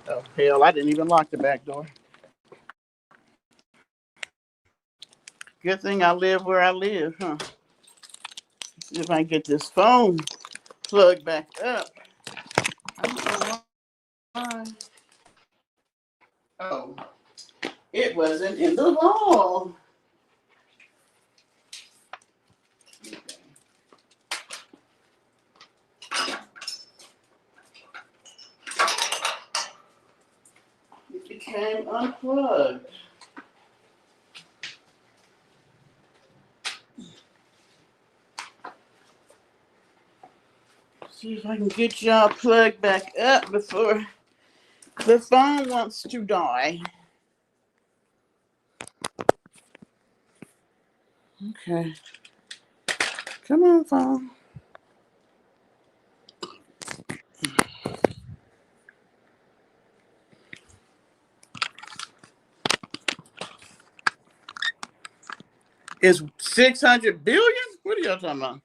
Oh, hell, I didn't even lock the back door. Good thing I live where I live, huh? See if I can get this phone plugged back up. I don't know why. Oh, it wasn't in the wall. It became unplugged. See if I can get y'all plugged back up before the phone wants to die. Okay. Come on, phone. It's 600 billion? What are y'all talking about?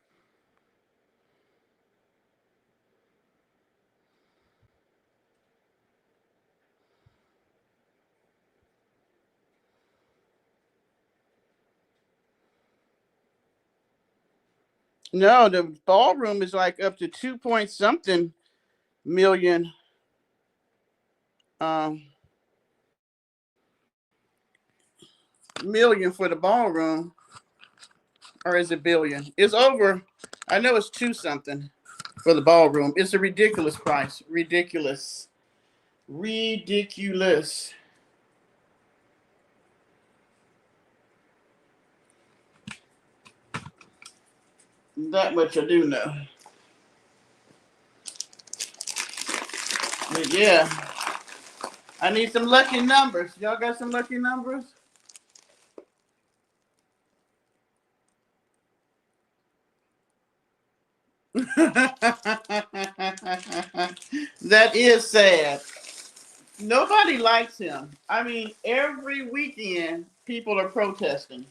No, the ballroom is like up to 2 point something million. Million for the ballroom. Or is it billion? It's over. I know it's 2 something for the ballroom. It's a ridiculous price. Ridiculous. Ridiculous. That much I do know. But yeah. I need some lucky numbers. Y'all got some lucky numbers? That is sad. Nobody likes him. I mean, every weekend people are protesting.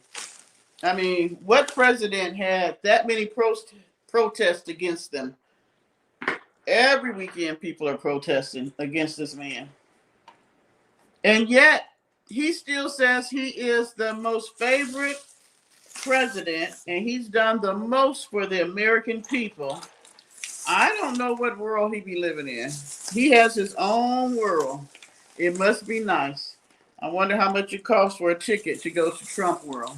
I mean, what president had that many protests against them? Every weekend people are protesting against this man. And yet, he still says he is the most favorite president and he's done the most for the American people. I don't know what world he be living in. He has his own world. It must be nice. I wonder how much it costs for a ticket to go to Trump world.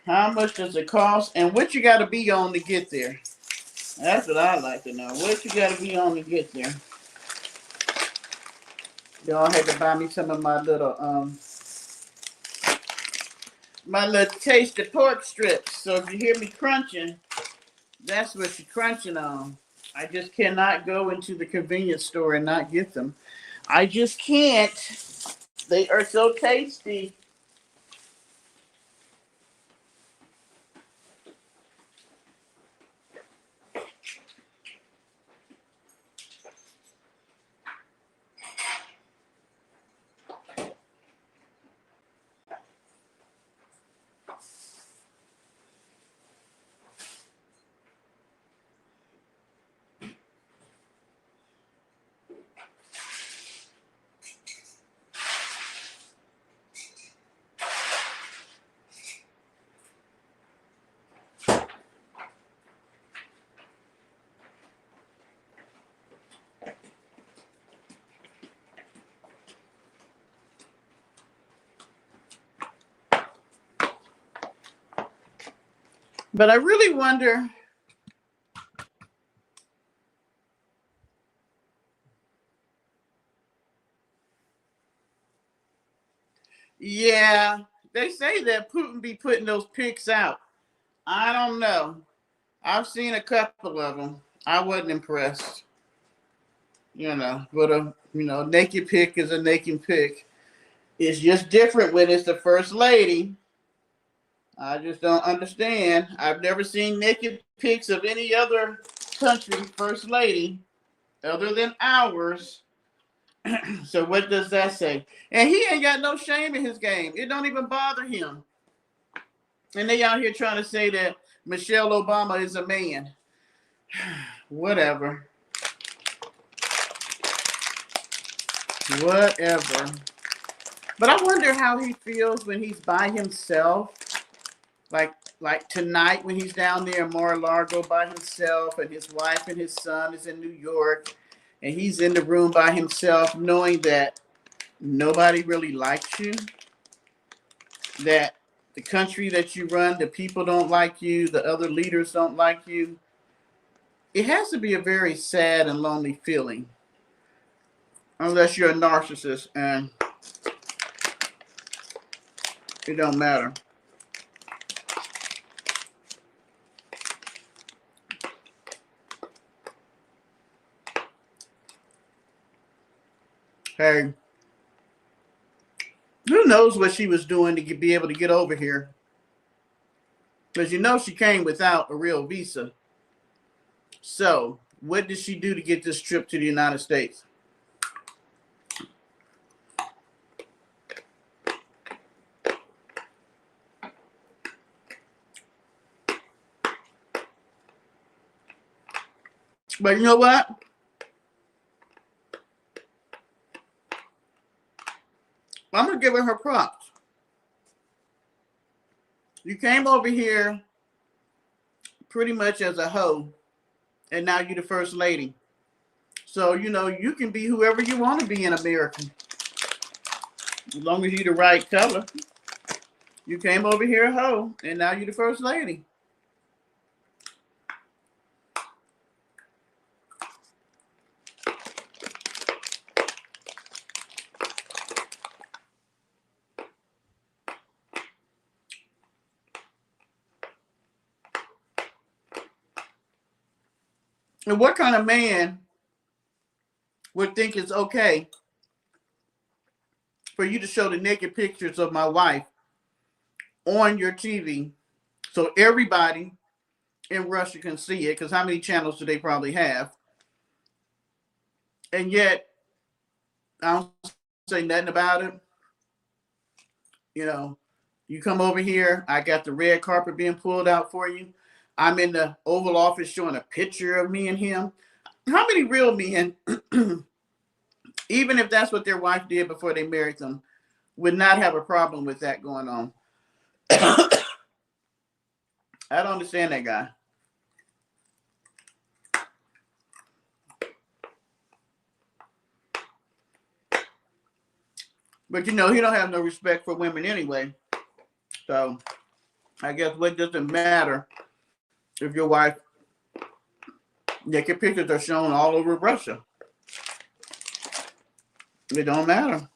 How much does it cost? And what you got to be on to get there? That's what I'd like to know. What you got to be on to get there? Y'all had to buy me some of my little tasty pork strips. So if you hear me crunching, that's what you're crunching on. I just cannot go into the convenience store and not get them. I just can't. They are so tasty. But I really wonder. Yeah, they say that Putin be putting those pics out. I don't know. I've seen a couple of them. I wasn't impressed. But a naked pic is a naked pic. It's just different when it's the first lady. I just don't understand. I've never seen naked pics of any other country first lady other than ours. So what does that say? And he ain't got no shame in his game. It don't even bother him. And they out here trying to say that Michelle Obama is a man. Whatever. Whatever. But I wonder how he feels when he's by himself. Like tonight when he's down there in Mar-a-Lago by himself and his wife and his son is in New York and he's in the room by himself knowing that nobody really likes you, that the country that you run, the people don't like you, the other leaders don't like you. It has to be a very sad and lonely feeling. Unless you're a narcissist and it don't matter. Hey, who knows what she was doing to be able to get over here? Because you know she came without a real visa. So, what did she do to get this trip to the United States? But you know what? I'm going to give her props. You came over here pretty much as a hoe, and now you're the first lady. So, you know, you can be whoever you want to be in America. As long as you're the right color. You came over here a hoe, and now you're the first lady. And what kind of man would think it's okay for you to show the naked pictures of my wife on your TV so everybody in Russia can see it? Because how many channels do they probably have? And yet, I don't say nothing about it. You know, you come over here, I got the red carpet being pulled out for you. I'm in the Oval Office showing a picture of me and him. How many real men, even if that's what their wife did before they married them, would not have a problem with that going on? I don't understand that guy. But you know, he don't have no respect for women anyway. So I guess what doesn't matter if your wife, naked pictures are shown all over Russia. It don't matter.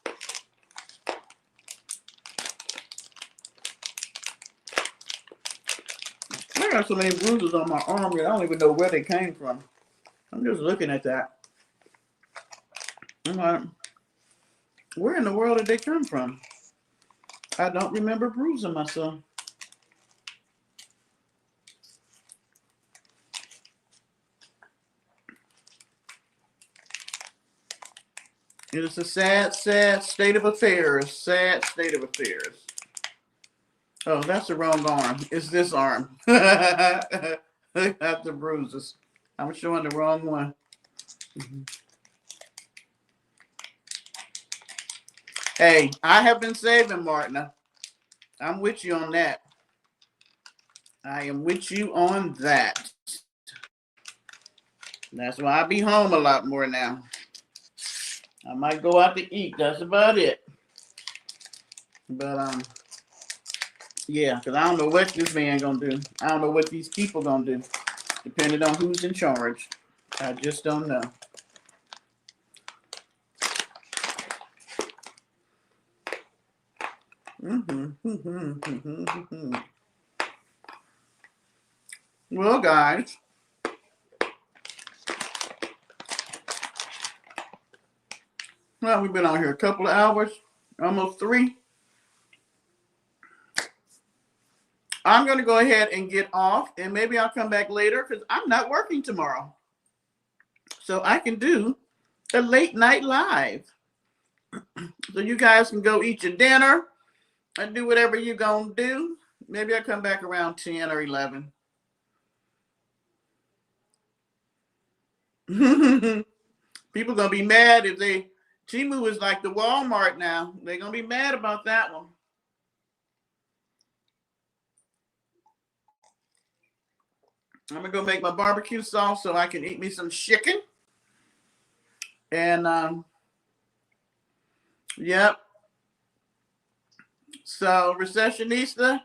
I got so many bruises on my arm that I don't even know where they came from. I'm just looking at that. I'm like, where in the world did they come from? I don't remember bruising myself. It is a sad, sad state of affairs. Sad state of affairs. Oh, that's the wrong arm. It's this arm. Look at the bruises. I'm showing the wrong one. Hey, I have been saving, Martina. I'm with you on that. I am with you on that. That's why I be home a lot more now. I might go out to eat. That's about it. But yeah, because I don't know what this man gonna do. I don't know what these people gonna do, depending on who's in charge. I just don't know. Well, guys, well, we've been on here a couple of hours. Almost 3. I'm going to go ahead and get off, and maybe I'll come back later because I'm not working tomorrow. So I can do a late night live. So you guys can go eat your dinner and do whatever you're going to do. Maybe I'll come back around 10 or 11. People going to be mad if Temu is like the Walmart now. They're going to be mad about that one. I'm going to go make my barbecue sauce so I can eat me some chicken. And, yep. So, Recessionista,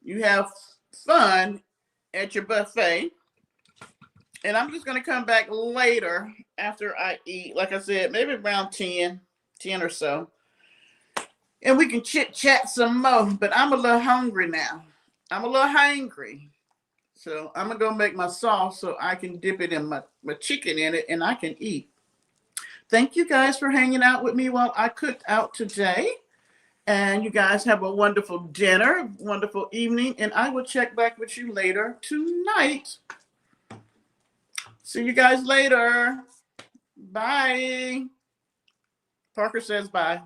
you have fun at your buffet. And I'm just going to come back later after I eat. Like I said, maybe around 10 or so. And we can chit-chat some more. But I'm a little hungry now. I'm a little hangry. So I'm going to go make my sauce so I can dip it in my chicken in it and I can eat. Thank you guys for hanging out with me while I cooked out today. And you guys have a wonderful dinner, wonderful evening. And I will check back with you later tonight. See you guys later. Bye. Parker says bye.